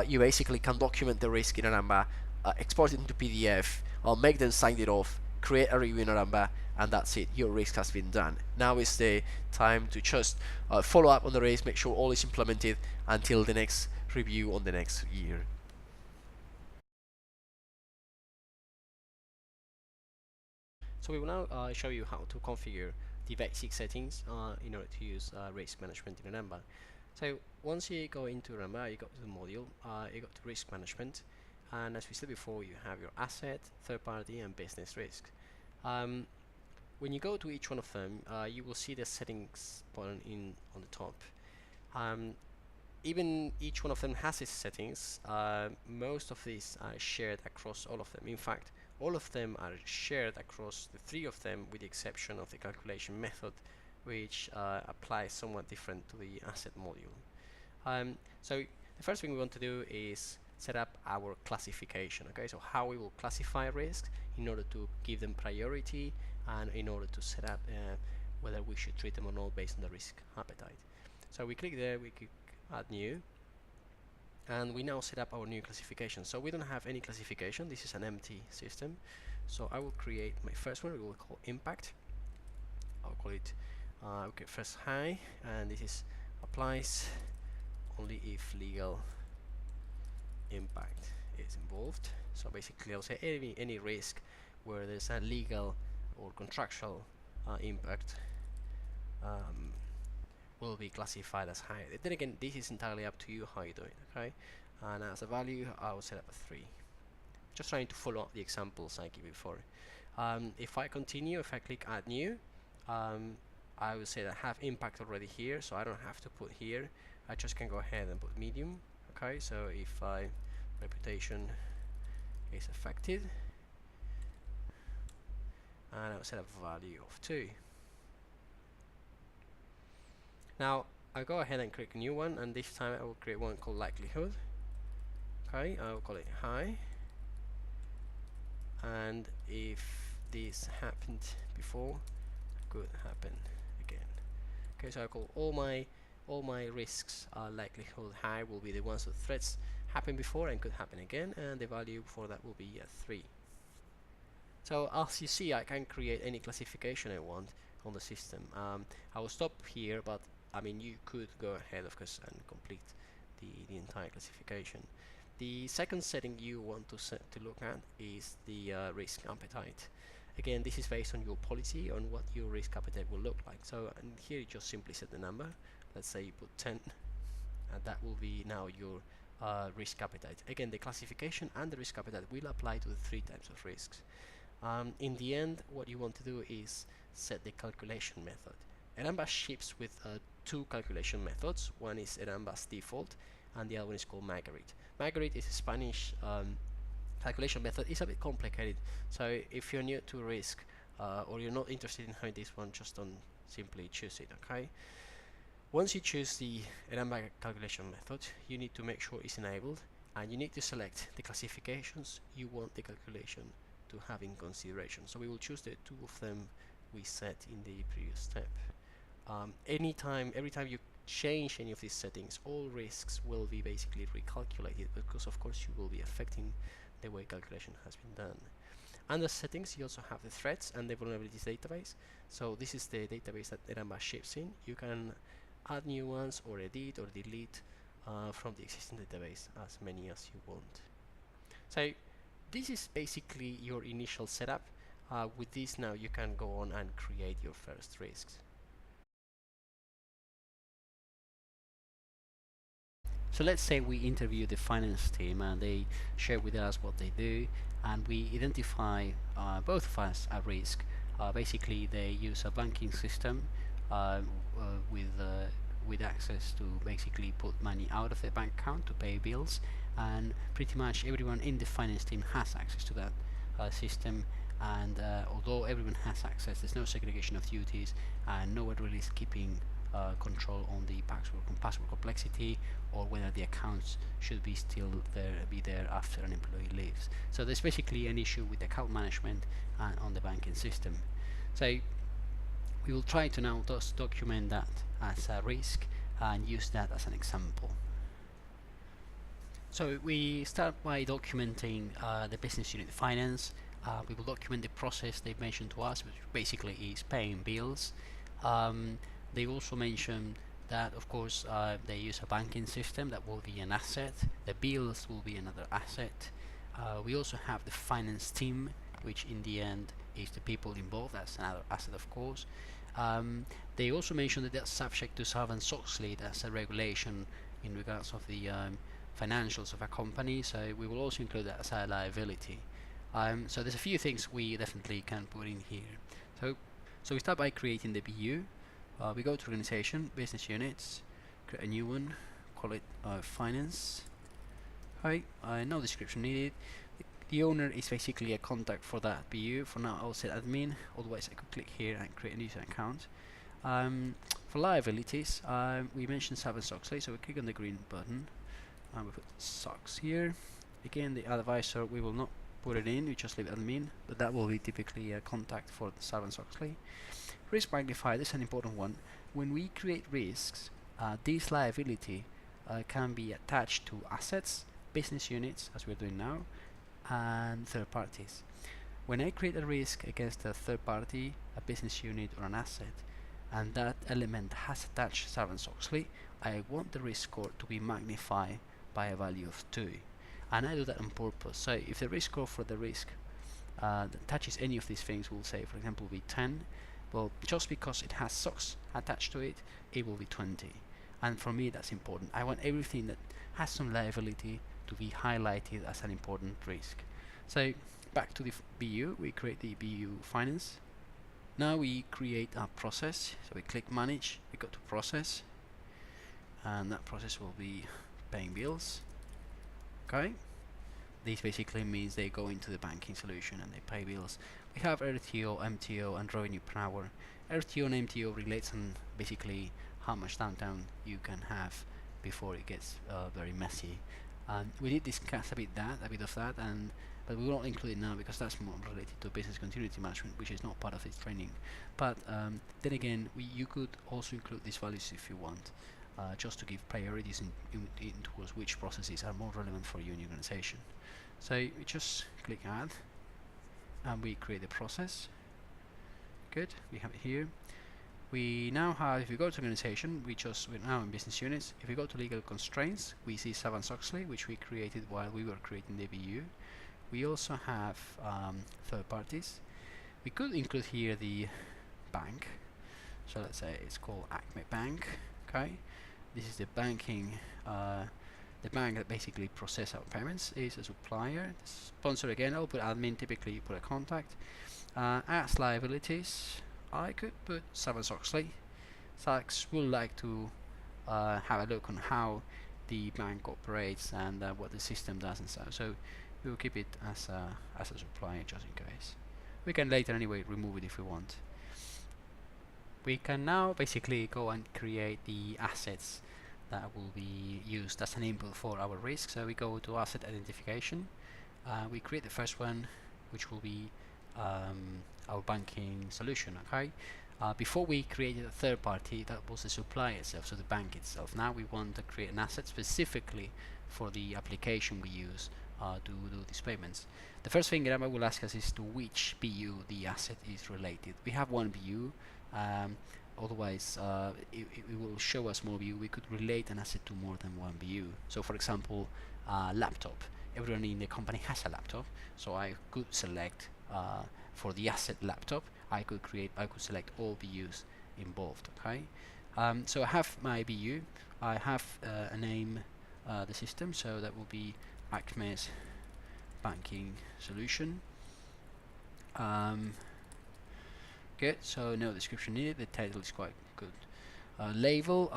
you basically can document the risk in Aramba, export it into PDF, make them sign it off, create a review in Aramba, and that's it. Your risk has been done. Now is the time to just follow up on the risk, make sure all is implemented until the next review on the next year. So we will now show you how to configure the basic settings in order to use risk management in Aramba. So once you go into Ramba, you go to the module, you go to risk management, and as we said before, you have your asset, third party, and business risk. When you go to each one of them, you will see the settings button on the top. Even each one of them has its settings. Most of these are shared across all of them. In fact, all of them are shared across the three of them, with the exception of the calculation method, which applies somewhat different to the asset module. So the first thing we want to do is set up our classification. Okay, so how we will classify risks in order to give them priority and in order to set up whether we should treat them or not based on the risk appetite. So we click there, we click add new, and we now set up our new classification. So we don't have any classification, this is an empty system. So I will create my first one, we will call impact. I'll call it okay, first high, and this is applies only if legal impact is involved. So basically I'll say any risk where there's a legal or contractual impact will be classified as high. Then again, this is entirely up to you how you do it, okay? And as a value, I will set up a 3. Just trying to follow up the examples I gave before. If I continue, if I click add new, I will say that I have impact already here, so I don't have to put here. I just can go ahead and put medium. Okay, so if reputation is affected, and I will set a value of 2. Now I'll go ahead and create a new one, and this time I will create one called likelihood. Okay, I will call it high, and if this happened before, it could happen again. Okay, so I call all my risks likelihood high will be the ones that threats happened before and could happen again, and the value for that will be 3. So as you see, I can create any classification I want on the system. I will stop here, but I mean you could go ahead of course and complete the entire classification. The second setting you want to look at is the risk appetite. Again, this is based on your policy, on what your risk appetite will look like. So and here you just simply set the number. Let's say you put 10, and that will be now your risk appetite. Again, the classification and the risk appetite will apply to the 3 types of risks. In the end, what you want to do is set the calculation method. Eramba ships with 2 calculation methods. One is Eramba's default, and the other one is called Marguerite. Marguerite is a Spanish calculation method. It's a bit complicated, so if you're new to risk or you're not interested in having this one, just don't simply choose it. Okay. Once you choose the Eramba calculation method, you need to make sure it's enabled, and you need to select the classifications you want the calculation to have in consideration. So we will choose the 2 of them we set in the previous step. Every time you change any of these settings, all risks will be basically recalculated, because of course you will be affecting the way calculation has been done. Under settings, you also have the threats and the vulnerabilities database. So this is the database that Eramba ships in. You can add new ones or edit or delete from the existing database as many as you want. So this is basically your initial setup. With this now you can go on and create your first risks. So let's say we interview the finance team and they share with us what they do, and we identify both of us a risk. Basically they use a banking system with access to basically put money out of their bank account to pay bills, and pretty much everyone in the finance team has access to that system. And although everyone has access, there's no segregation of duties, and no one really is keeping control on the password complexity, or whether the accounts should be still be there after an employee leaves. So there's basically an issue with account management and on the banking system. So we will try to now just document that as a risk and use that as an example. So we start by documenting the business unit finance. We will document the process they've mentioned to us, which basically is paying bills. They also mention that of course they use a banking system that will be an asset. The bills will be another asset. We also have the finance team, which in the end is the people involved. That's another asset, of course. They also mentioned that they're subject to Sarbanes-Oxley, that's a regulation in regards of the financials of a company, so we will also include that as a liability. So there's a few things we definitely can put in here. So we start by creating the BU. We go to organization, business units, create a new one, call it finance. Right, no description needed. The owner is basically a contact for that BU. For now, I'll set admin. Otherwise, I could click here and create a user account. For liabilities, we mentioned Sarbanes-Oxley, so we click on the green button and we put SOX here. Again, the advisor, we will not put it in, we just leave admin, but that will be typically a contact for Sarbanes-Oxley. Risk magnifier, this is an important one. When we create risks, this liability can be attached to assets, business units, as we're doing now, and third parties. When I create a risk against a third party, a business unit, or an asset, and that element has attached Sarbanes-Oxley, I want the risk score to be magnified by a value of 2. And I do that on purpose. So if the risk score for the risk that touches any of these things will say, for example, be 10, well, just because it has SOX attached to it, it will be 20. And for me, that's important. I want everything that has some liability to be highlighted as an important risk. So back to the BU, we create the BU finance. Now we create a process, so we click manage, we go to process, and that process will be paying bills. Okay, this basically means they go into the banking solution and they pay bills. We have RTO, MTO, and revenue per hour. RTO and MTO relates on basically how much downtime you can have before it gets very messy. We did discuss a bit of that, but we won't include it now because that's more related to business continuity management, which is not part of this training. But then again, you could also include these values if you want, just to give priorities in towards which processes are more relevant for you in your organization. So we just click add, and we create the process. Good, we have it here. We now have, if we go to organization, we're now in business units. If we go to legal constraints, we see Sarbanes-Oxley, which we created while we were creating the BU. We also have third parties. We could include here the bank. So let's say it's called Acme Bank. Okay, this is the banking, the bank that basically processes our payments is a supplier. The sponsor, again, I'll put admin. Typically, you put a contact. As liabilities, I could put Sarbanes-Oxley. Sachs would like to have a look on how the bank operates and what the system does and stuff. So we will keep it as a supplier just in case. We can later anyway remove it if we want. We can now basically go and create the assets that will be used as an input for our risk. So we go to asset identification. We create the first one, which will be our banking solution. Okay. Before we created a third party, that was the supplier itself, so the bank itself. Now we want to create an asset specifically for the application we use to do these payments. The first thing Grama will ask us is to which BU the asset is related. We have one BU, otherwise it will show us more BU. We could relate an asset to more than one BU. So for example, laptop. Everyone in the company has a laptop, so I could select for the asset laptop. I could select all BUs involved. Okay, so I have my BU. I have a name, the system, so that will be Acme's banking solution. Good. So no description needed. The title is quite good. Label.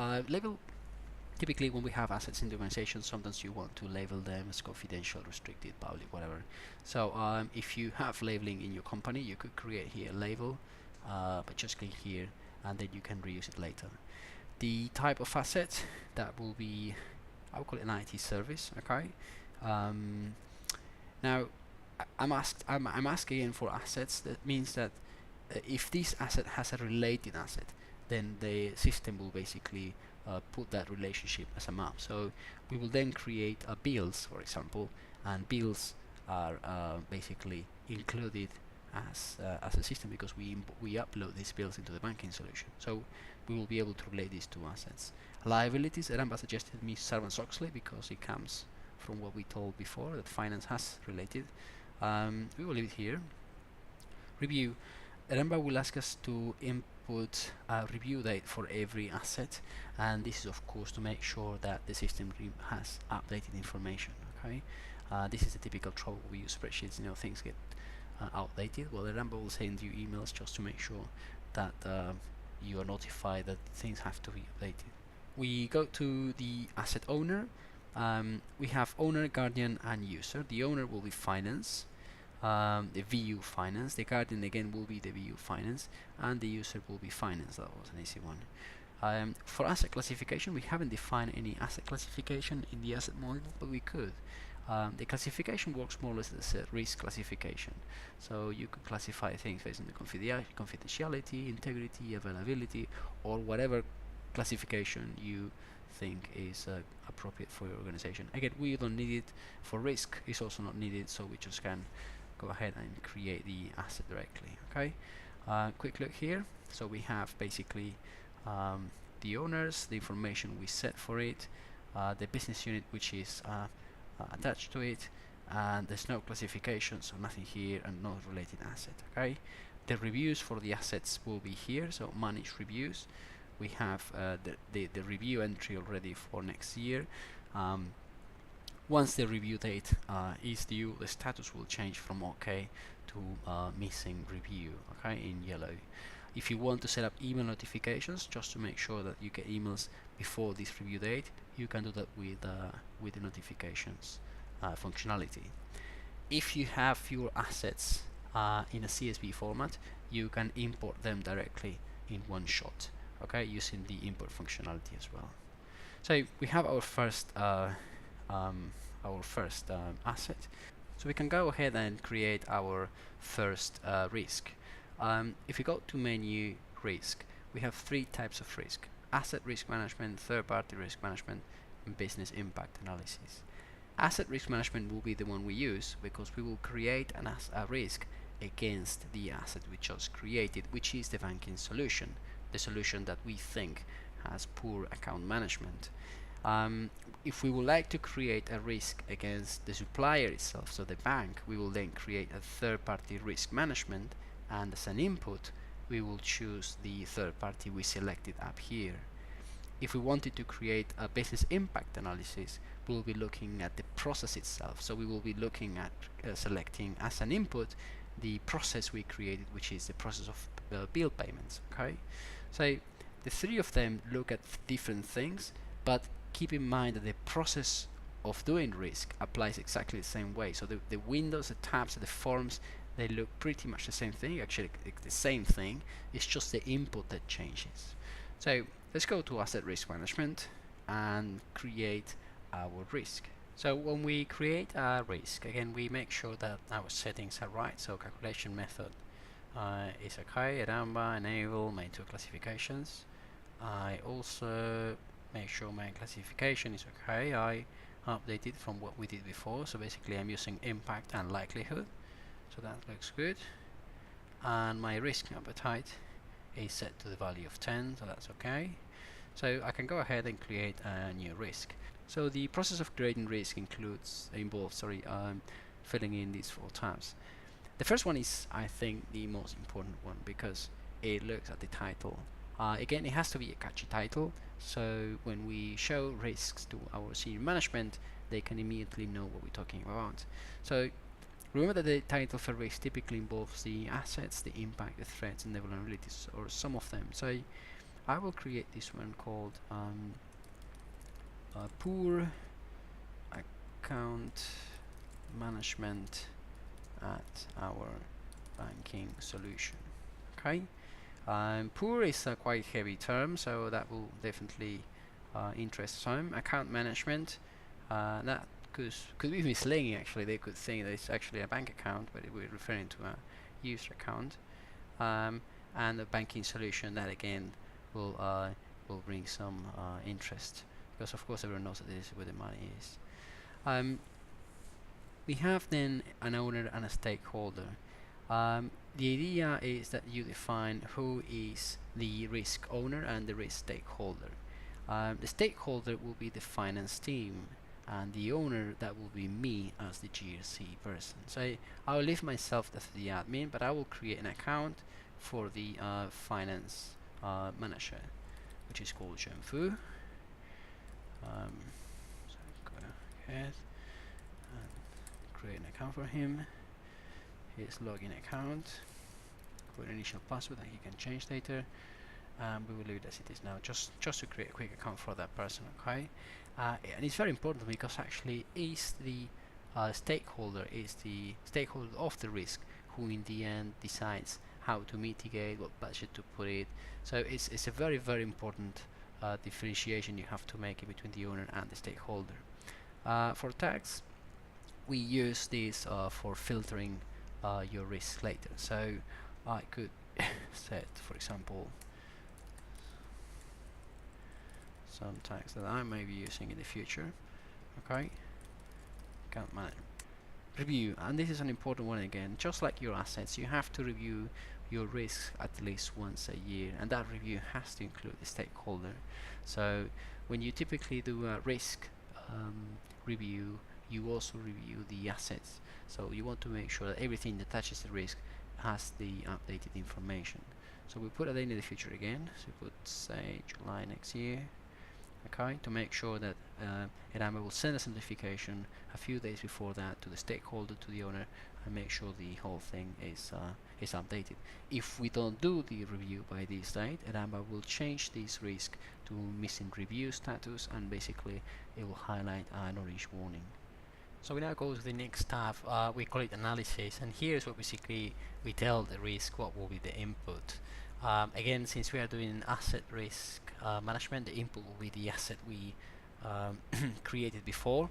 Typically, when we have assets in the organization, sometimes you want to label them as confidential, restricted, public, whatever. So if you have labeling in your company, you could create here a label, but just click here, and then you can reuse it later. The type of asset, that will be, I will call it an IT service. Okay. Now, I'm asking for assets. That means that if this asset has a related asset, then the system will basically put that relationship as a map. So we will then create bills, for example, and bills are basically included as a system because we upload these bills into the banking solution. So we will be able to relate these two assets. Liabilities, Eramba suggested me Sarbanes-Oxley because it comes from what we told before that finance has related. We will leave it here. Review. Eramba will ask us to put a review date for every asset, and this is of course to make sure that the system has updated information. Okay, this is a typical trouble we use spreadsheets. Things get outdated. Well, Eramba will send you emails just to make sure that you are notified that things have to be updated. We go to the asset owner. We have owner, guardian, and user. The owner will be finance, the VU finance. The guardian again will be the VU finance, and the user will be finance. That was an easy one. For asset classification, we haven't defined any asset classification in the asset model, but we could. The classification works more or less as a risk classification. So you could classify things based on the confidentiality, integrity, availability, or whatever classification you think is appropriate for your organization. Again, we don't need it for risk. It's also not needed, so we just can go ahead and create the asset directly. Okay. Quick look here. So we have basically the owners, the information we set for it, the business unit which is attached to it, and there's no classification, so nothing here, and no related asset. Okay, the reviews for the assets will be here, so manage reviews. We have the review entry already for next year. Once the review date is due, the status will change from OK to missing review, okay, in yellow. If you want to set up email notifications just to make sure that you get emails before this review date, you can do that with the notifications functionality. If you have your assets in a CSV format, you can import them directly in one shot, okay, using the import functionality as well. So we have our first asset. So we can go ahead and create our first risk. If we go to menu risk, we have three types of risk: asset risk management, third-party risk management, and business impact analysis. Asset risk management will be the one we use because we will create a risk against the asset we just created, which is the banking solution, the solution that we think has poor account management. If we would like to create a risk against the supplier itself, so the bank, we will then create a third-party risk management, and as an input we will choose the third party we selected up here. If we wanted to create a business impact analysis, we'll be looking at the process itself, so we will be looking at selecting as an input the process we created, which is the process of bill payments. Okay, so the three of them look at different things, but keep in mind that the process of doing risk applies exactly the same way. So the windows, the tabs, the forms, they look pretty much the same thing. Actually, the same thing. It's just the input that changes. So let's go to asset risk management and create our risk. So when we create a risk, again, we make sure that our settings are right. So calculation method is okay. Eramba, enable, main two classifications. I also make sure my classification is okay. I update it from what we did before. So basically I'm using impact and likelihood. So that looks good. And my risk appetite is set to the value of 10, so that's okay. So I can go ahead and create a new risk. So the process of creating risk involves filling in these 4 tabs. The first one is, I think, the most important one because it looks at the title. Again, it has to be a catchy title, so when we show risks to our senior management, they can immediately know what we're talking about. So remember that the title for risk typically involves the assets, the impact, the threats, and the vulnerabilities, or some of them. So I will create this one called poor account management at our banking solution. Okay, poor is a quite heavy term, so that will definitely interest some. Account management, that could be misleading. Actually, they could think that it's actually a bank account, but we're referring to a user account. And the banking solution, that again will bring some interest, because of course everyone knows that this is where the money is. We have then an owner and a stakeholder. The idea is that you define who is the risk owner and the risk stakeholder. The stakeholder will be the finance team, and the owner, that will be me as the GRC person. So I will leave myself as the admin, but I will create an account for the finance manager, which is called Zhenfu. So go ahead and create an account for him. His login account, put an initial password that he can change later. We will leave it as it is now, just to create a quick account for that person. Okay, and it's very important because actually is the stakeholder of the risk who in the end decides how to mitigate, what budget to put it. So it's a very important differentiation you have to make between the owner and the stakeholder. For tags, we use this for filtering your risk later. So I could set, for example, some tags that I may be using in the future. Okay, account manager, review, and this is an important one again. Just like your assets, you have to review your risks at least once a year, and that review has to include the stakeholder. So when you typically do a risk review, you also review the assets. So you want to make sure that everything that touches the risk has the updated information. So we put a date in the future again. So we put, say, July next year. Okay, to make sure that Eramba will send us a notification a few days before that to the stakeholder, to the owner, and make sure the whole thing is updated. If we don't do the review by this date, Eramba will change this risk to missing review status, and basically it will highlight an orange warning. So we now go to the next tab. We call it analysis, and here's what basically we tell the risk what will be the input. Again, since we are doing asset risk management, the input will be the asset we created before.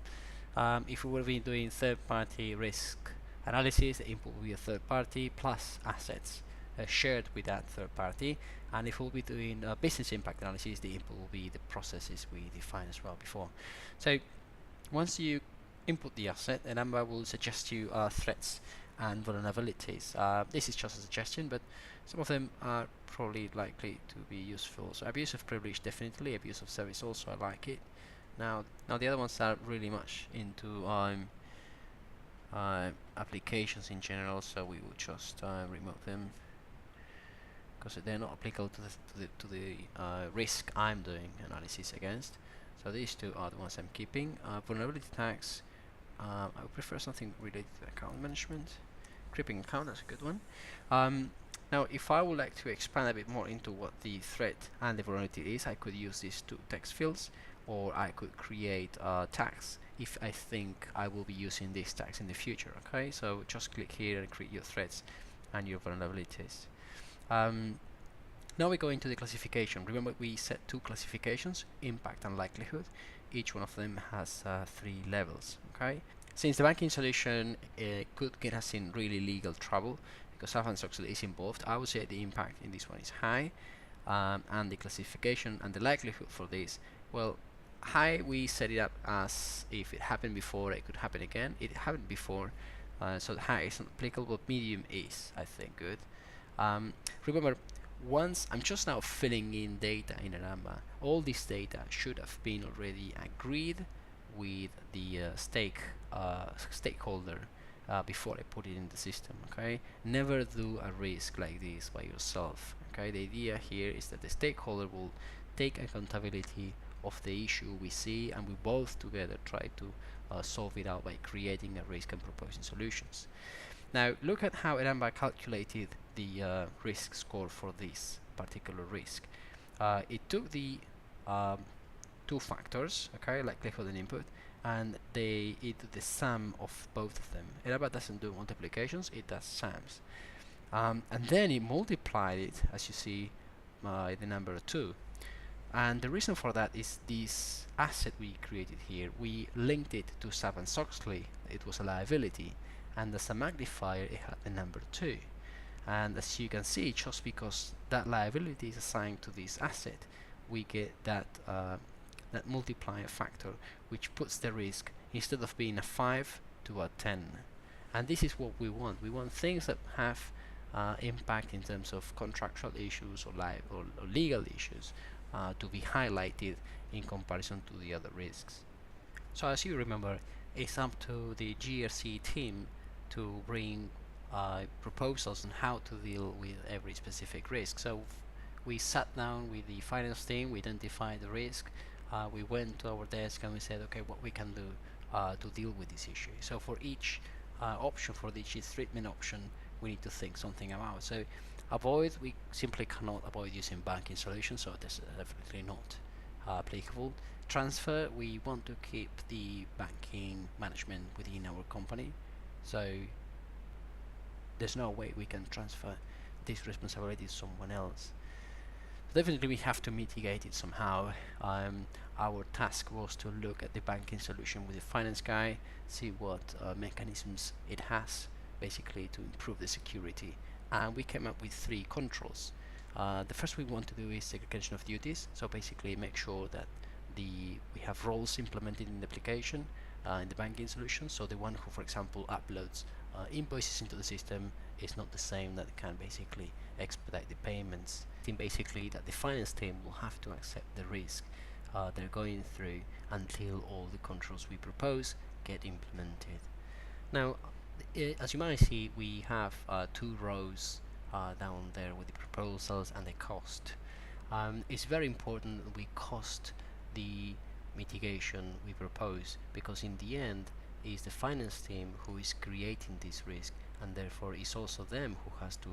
If we were doing third-party risk analysis, the input will be a third party plus assets shared with that third party. And if we'll be doing business impact analysis, the input will be the processes we defined as well before. So once you input the asset, Eramba will suggest you threats and vulnerabilities. This is just a suggestion, but some of them are probably likely to be useful. So abuse of privilege, definitely. Abuse of service also, I like it. Now the other ones are really much into applications in general, so we will just remove them because they're not applicable to the risk I'm doing analysis against. So these two are the ones I'm keeping. Vulnerability tags, I would prefer something related to account management. Creeping account, that's a good one. Now if I would like to expand a bit more into what the threat and the vulnerability is, I could use these two text fields, or I could create tags if I think I will be using these tags in the future. Okay, so just click here and create your threats and your vulnerabilities. Now we go into the classification. Remember, we set two classifications, impact and likelihood. Each one of them has 3 levels. Okay, since the banking solution could get us in really legal trouble because Sarbanes-Oxley is involved, I would say the impact in this one is high, and the classification and the likelihood for this, well, high, we set it up as if it happened before, it could happen again. It happened before, so the high is not applicable, but medium is, I think, good. Remember, once I'm just now filling in data in Eramba, all this data should have been already agreed with the stakeholder before I put it in the system. Okay, never do a risk like this by yourself. Okay, the idea here is that the stakeholder will take accountability of the issue we see, and we both together try to solve it out by creating a risk and proposing solutions. Now look at how Eramba calculated the risk score for this particular risk. It took the 2 factors, okay, likelihood and input, and it did the sum of both of them. Eramba doesn't do multiplications, it does sums. And then it multiplied it, as you see, by the number 2. And the reason for that is this asset we created here, we linked it to Sarbanes-Oxley. It was a liability, and as a magnifier it had the number 2. And as you can see, just because that liability is assigned to this asset, we get that that multiplier factor, which puts the risk, instead of being a 5, to a 10. And this is what we want. We want things that have impact in terms of contractual issues or legal issues to be highlighted in comparison to the other risks. So as you remember, it's up to the GRC team to bring proposals on how to deal with every specific risk. So we sat down with the finance team, we identified the risk, we went to our desk and we said, okay, what we can do to deal with this issue. So for each option, for each treatment option, we need to think something about. So avoid, we simply cannot avoid using banking solutions, so this is definitely not applicable. Transfer, we want to keep the banking management within our company, so there's no way we can transfer this responsibility to someone else. Definitely we have to mitigate it somehow. Our task was to look at the banking solution with the finance guy, see what mechanisms it has basically to improve the security, and we came up with 3 controls. The first we want to do is segregation of duties, so basically make sure that we have roles implemented in the application in the banking solution, so the one who, for example, uploads invoices into the system is not the same that can basically expedite the payments. Basically that the finance team will have to accept the risk they're going through until all the controls we propose get implemented. Now, as you might see, we have 2 rows down there with the proposals and the cost. It's very important that we cost the mitigation we propose, because in the end is the finance team who is creating this risk, and therefore it's also them who has to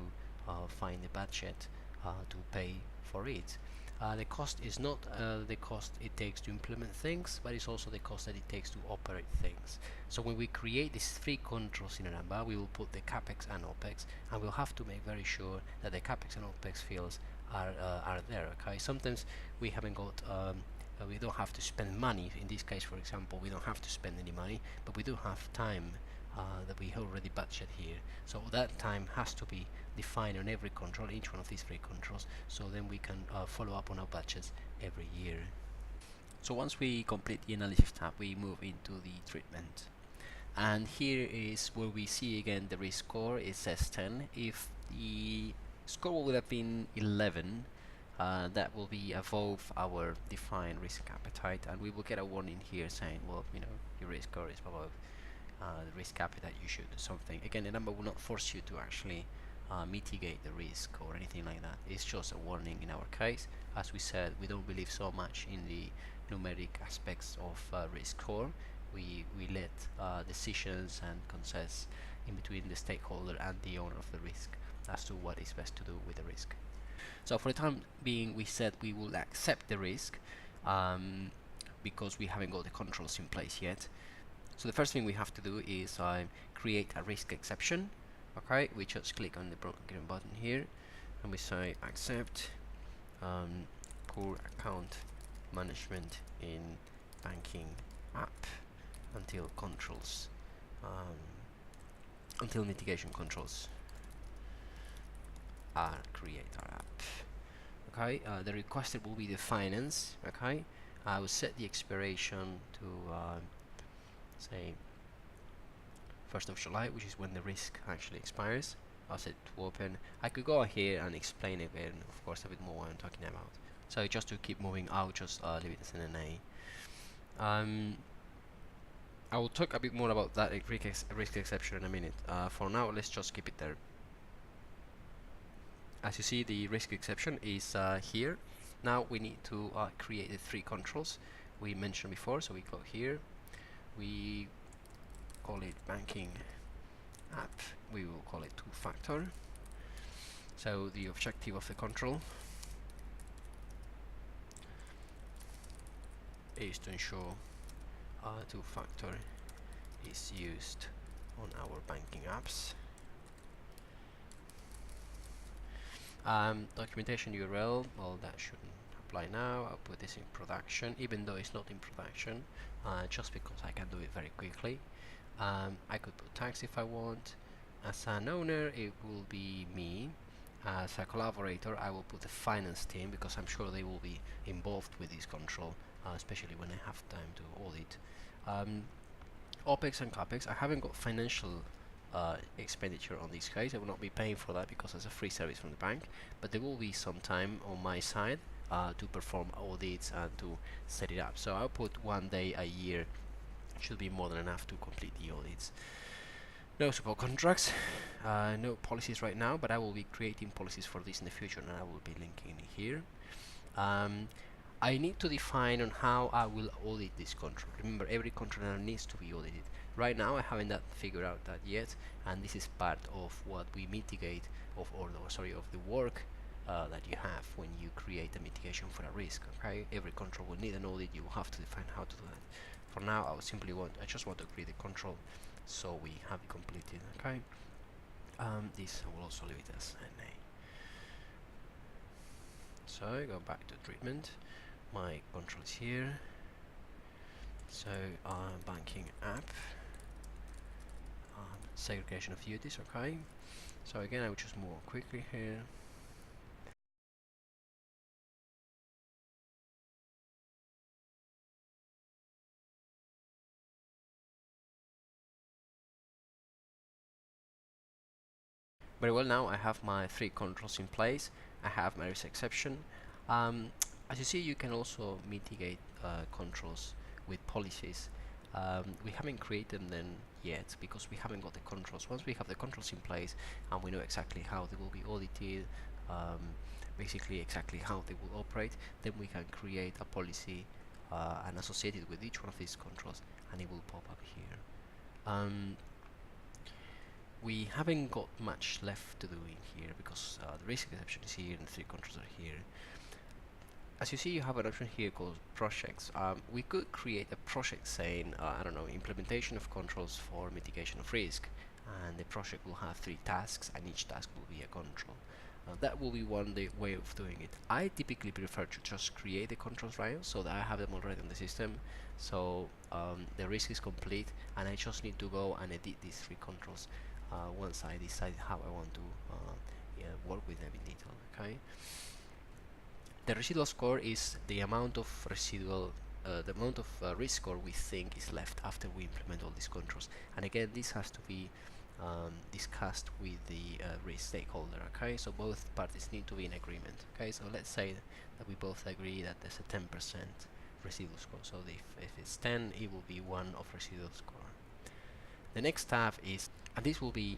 find the budget to pay for it. The cost is not the cost it takes to implement things, but it's also the cost that it takes to operate things. So when we create these 3 controls in Aramba, we will put the capex and opex, and we'll have to make very sure that the capex and opex fields are there. Okay, sometimes we haven't got we don't have to spend money. In this case, for example, we don't have to spend any money, but we do have time that we already budget here, so that time has to be defined on every control, each one of these 3 controls, so then we can follow up on our budgets every year. So once we complete the analysis tab, we move into the treatment, and here is where we see again the risk score. It says 10. If the score would have been 11, that will be above our defined risk appetite, and we will get a warning here saying, well, you know, your risk score is above the risk appetite, you should do something. Again, the number will not force you to actually mitigate the risk or anything like that. It's just a warning in our case. As we said, we don't believe so much in the numeric aspects of risk score. We let decisions and consents in between the stakeholder and the owner of the risk as to what is best to do with the risk. So for the time being, we said we will accept the risk because we haven't got the controls in place yet. So the first thing we have to do is create a risk exception. Okay, we just click on the green button here and we say accept poor account management in banking app until controls until mitigation controls are create our app. Okay, the requested will be the finance. Okay, I will set the expiration to say 1st of July, which is when the risk actually expires. I'll set it to open. I could go here and explain it again, of course, a bit more what I'm talking about. So just to keep moving, I'll just leave it as an NA. I will talk a bit more about that risk exception in a minute. For now, let's just keep it there. As you see, the risk exception is here. Now we need to create the 3 controls we mentioned before. So we go here, we call it banking app, we will call it 2-factor. So the objective of the control is to ensure 2-factor is used on our banking apps. Documentation URL, well, that shouldn't apply now. I'll put this in production, even though it's not in production, just because I can do it very quickly. I could put tags if I want. As an owner, it will be me. As a collaborator, I will put the finance team, because I'm sure they will be involved with this control, especially when I have time to audit. OPEX and CAPEX, I haven't got financial expenditure on this case. I will not be paying for that because it's a free service from the bank, but there will be some time on my side to perform audits and to set it up. So I'll put 1 day a year, should be more than enough to complete the audits. No support contracts, no policies right now, but I will be creating policies for this in the future, and I will be linking it here. I need to define on how I will audit this control. Remember, every controller needs to be audited. Right now I haven't figured out that yet, and this is part of what we mitigate of, of the work that you have when you create a mitigation for a risk. Okay, every control will need an audit. You will have to define how to do that. For now, I just want to create a control so we have it completed. Okay, this I will also leave it as NA. So go back to treatment. My control is here. So banking app, segregation of duties. Okay, so again I will just move on quickly here. Very well, now I have my 3 controls in place. I have my risk exception. As you see, you can also mitigate controls with policies. We haven't created them yet because we haven't got the controls. Once we have the controls in place and we know exactly how they will be audited, basically exactly how they will operate, then we can create a policy and associate it with each one of these controls, and it will pop up here. We haven't got much left to do in here because the risk exception is here and the 3 controls are here. As you see, you have an option here called projects. We could create a project saying, I don't know, implementation of controls for mitigation of risk, and the project will have 3 tasks, and each task will be a control. That will be one way of doing it. I typically prefer to just create the controls right, so that I have them already on the system, so the risk is complete, and I just need to go and edit these 3 controls once I decide how I want to work with them in detail. Okay. The residual score is the amount of risk score we think is left after we implement all these controls. And again, this has to be discussed with the risk stakeholder. Okay, so both parties need to be in agreement. Okay, so let's say that we both agree that there's a 10% residual score. So if it's 10, it will be 1 of residual score. The next tab is, and this will be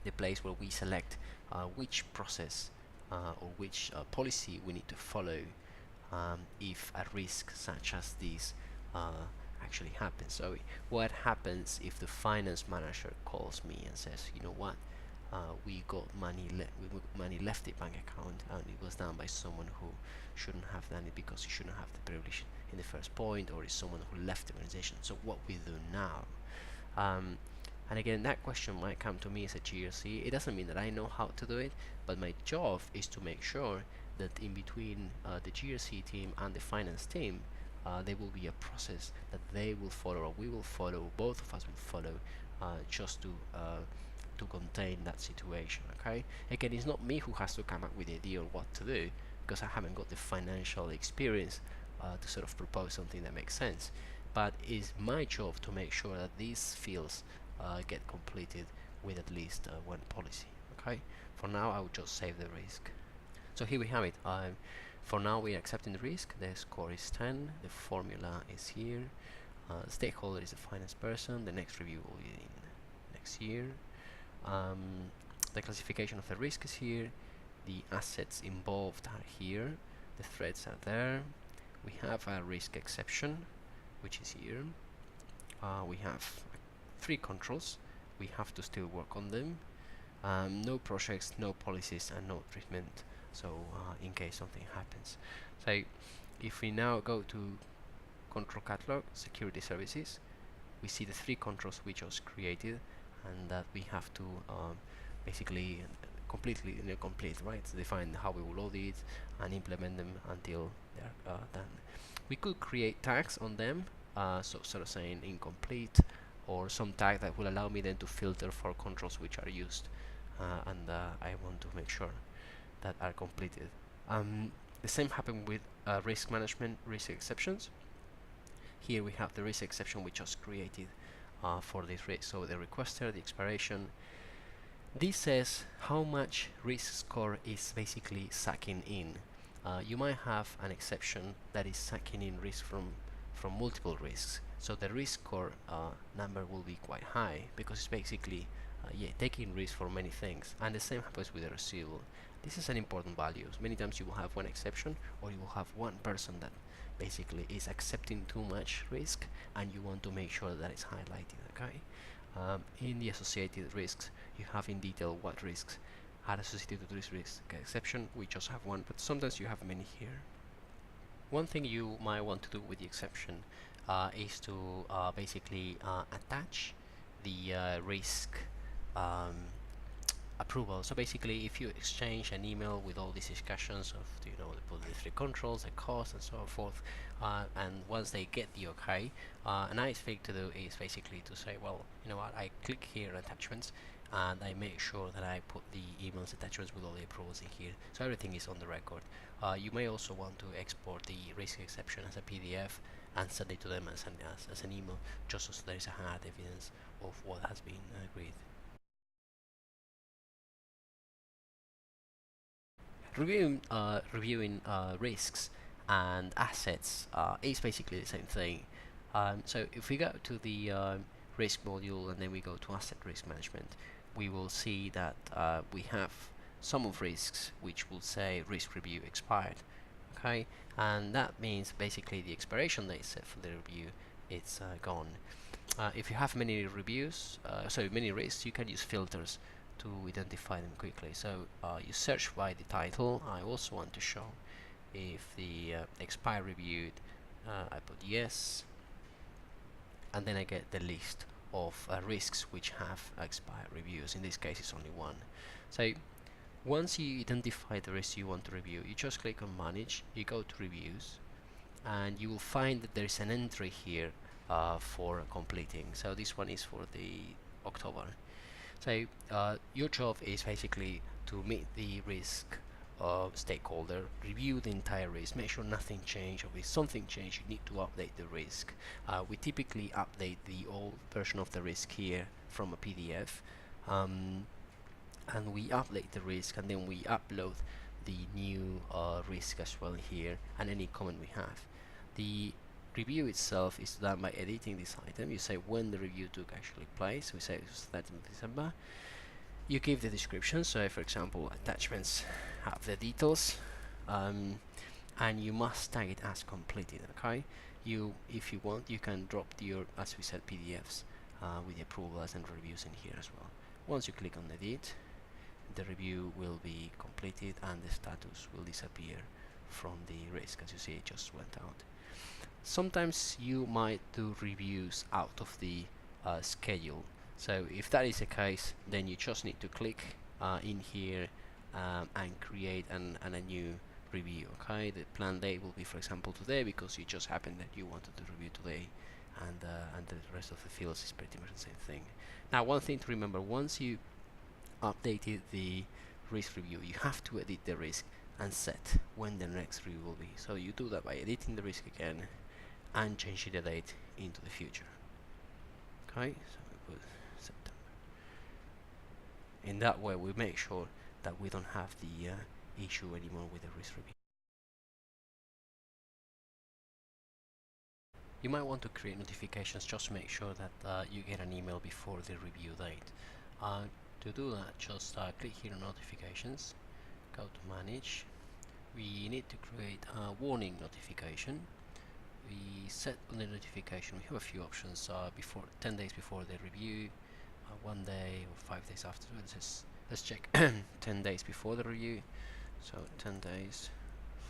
the place where we select which process or which policy we need to follow if a risk such as this actually happens. So what happens if the finance manager calls me and says, you know what, we got money left the bank account and it was done by someone who shouldn't have done it because he shouldn't have the privilege in the first point, or is someone who left the organization. So what we do now? And again, that question might come to me as a GRC. It doesn't mean that I know how to do it, but my job is to make sure that in between the GRC team and the finance team, there will be a process that they will follow, or we will follow, both of us will follow, just to contain that situation. Okay. Again, it's not me who has to come up with the idea of what to do, because I haven't got the financial experience to sort of propose something that makes sense. But it's my job to make sure that these fields get completed with at least 1 policy. Okay. For now, I will just save the risk. So here we have it. For now, we are accepting the risk. The score is 10. The formula is here. Stakeholder is the finance person. The next review will be in next year. The classification of the risk is here. The assets involved are here. The threats are there. We have a risk exception, which is here. We have 3 controls. We have to still work on them. No projects, no policies, and no treatment. So in case something happens. So if we now go to control catalog, security services, we see the 3 controls we just created, and that we have to basically completely complete, right? So define how we will load it and implement them until they're done. We could create tags on them, so sort of saying incomplete, or some tag that will allow me then to filter for controls which are used, and I want to make sure that are completed. The same happened with risk management, risk exceptions. Here we have the risk exception we just created for this risk. So the requester, the expiration. This says how much risk score is basically sucking in. You might have an exception that is sucking in risk from multiple risks. So the risk score number will be quite high, because it's basically taking risk for many things. And the same happens with the receivable. This is an important value. Many times you will have one exception, or you will have one person that basically is accepting too much risk, and you want to make sure that it's highlighted. Okay. In the associated risks, you have in detail what risks are associated with this risk. Okay, exception, we just have one, but sometimes you have many here. One thing you might want to do with the exception is to basically attach the risk um, approval. So basically, if you exchange an email with all these discussions of, the three controls, the cost, and so forth, and once they get the okay, a nice thing to do is basically to say, well, you know what, I click here attachments, and I make sure that I put the emails attachments with all the approvals in here, so everything is on the record. You may also want to export the risk exception as a PDF and send it to them as an email, just so there is a hard evidence of what has been agreed. Reviewing risks and assets is basically the same thing. So if we go to the risk module and then we go to asset risk management, we will see that we have some of risks which will say risk review expired. Okay, and that means basically the expiration date set for the review, it's gone. If you have many reviews, many risks, you can use filters to identify them quickly. So you search by the title. I also want to show if the expire reviewed. I put yes, and then I get the list of risks which have expired reviews. In this case, it's only one. So once you identify the risk you want to review, you just click on manage, you go to reviews, and you will find that there is an entry here for completing. So this one is for the October. So your job is basically to meet the risk stakeholder, review the entire risk, make sure nothing changed, or if something changed you need to update the risk. We typically update the old version of the risk here from a PDF, and we update the risk, and then we upload the new risk as well here, and any comment we have. The review itself is done by editing this item. You say when the review took actually place. We say it was 13th of December. You give the description, so for example attachments have the details, and you must tag it as completed. Okay, if you want, you can drop your, as we said, PDFs with the approvals and reviews in here as well. Once you click on edit, the review will be completed and the status will disappear from the risk. As you see, it just went out. Sometimes you might do reviews out of the schedule. So if that is the case, then you just need to click in here and create a new review. Okay, the planned date will be, for example, today, because you just happened that you wanted to review today, and the rest of the fields is pretty much the same thing. Now, one thing to remember: once you updated the risk review, you have to edit the risk and set when the next review will be. So you do that by editing the risk again and changing the date into the future. Okay, so we put September. In that way, we make sure that we don't have the issue anymore with the risk review. You might want to create notifications just to make sure that you get an email before the review date. To do that, just click here on notifications, go to manage. We need to create a warning notification. We set on the notification, we have a few options, before 10 days before the review, 1 day or 5 days after. Let's check 10 days before the review. So 10 days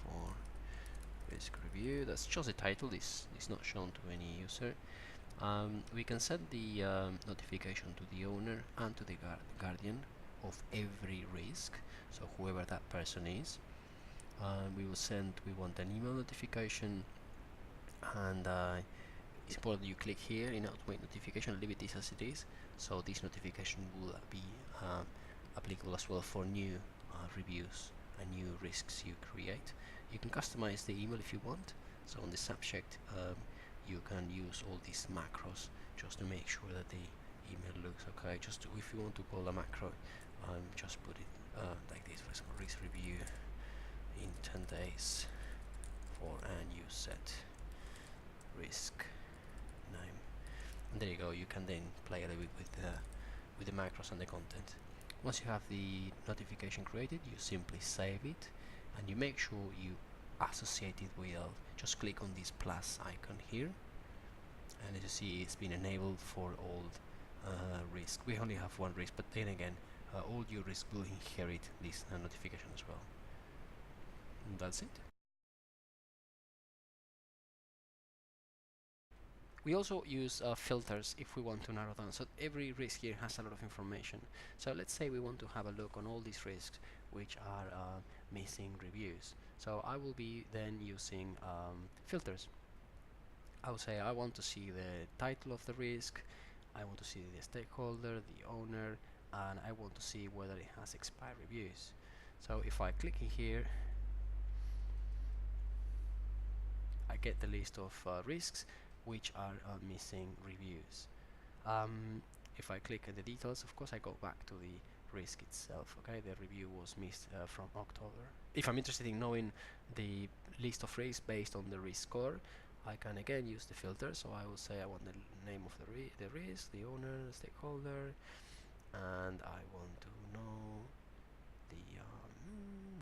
for risk review. That's just the title. This is not shown to any user. We can set the notification to the owner and to the guardian of every risk, so whoever that person is. We want an email notification, and it's important that you click here in automate notification, leave it this as it is, so this notification will be applicable as well for new reviews and new risks you create. You can customize the email if you want, so on the subject you can use all these macros just to make sure that the email looks okay. If you want to call a macro, just put it like this, for example, risk review in 10 days for, and you set risk name. And there you go, you can then play a little bit with the macros and the content. Once you have the notification created, you simply save it and you make sure you associate it with, just click on this plus icon here, and as you see it's been enabled for all risk. We only have one risk, but then again all your risk will inherit this notification as well. And that's it. We also use filters if we want to narrow down. So every risk here has a lot of information. So let's say we want to have a look on all these risks which are missing reviews. So I will be then using filters. I will say I want to see the title of the risk, I want to see the stakeholder, the owner, and I want to see whether it has expired reviews. So if I click in here, I get the list of risks which are missing reviews. If I click on the details, of course I go back to the risk itself. Okay, the review was missed from October. If I'm interested in knowing the list of risks based on the risk score, I can again use the filter. So I will say I want the name of the risk, the owner, the stakeholder, and I want to know the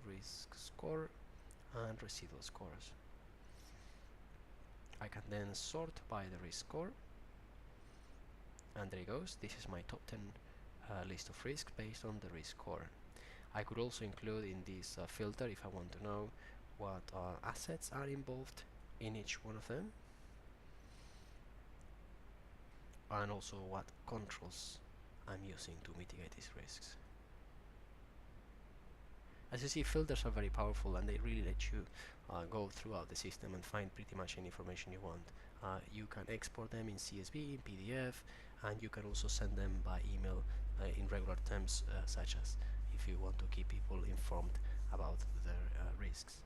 risk score and residual scores. I can then sort by the risk score, and there it goes. This is my top 10 list of risks based on the risk score. I could also include in this filter if I want to know what assets are involved in each one of them, and also what controls I'm using to mitigate these risks. As you see, filters are very powerful and they really let you go throughout the system and find pretty much any information you want. You can export them in CSV, in PDF, and you can also send them by email in regular terms, such as if you want to keep people informed about their risks.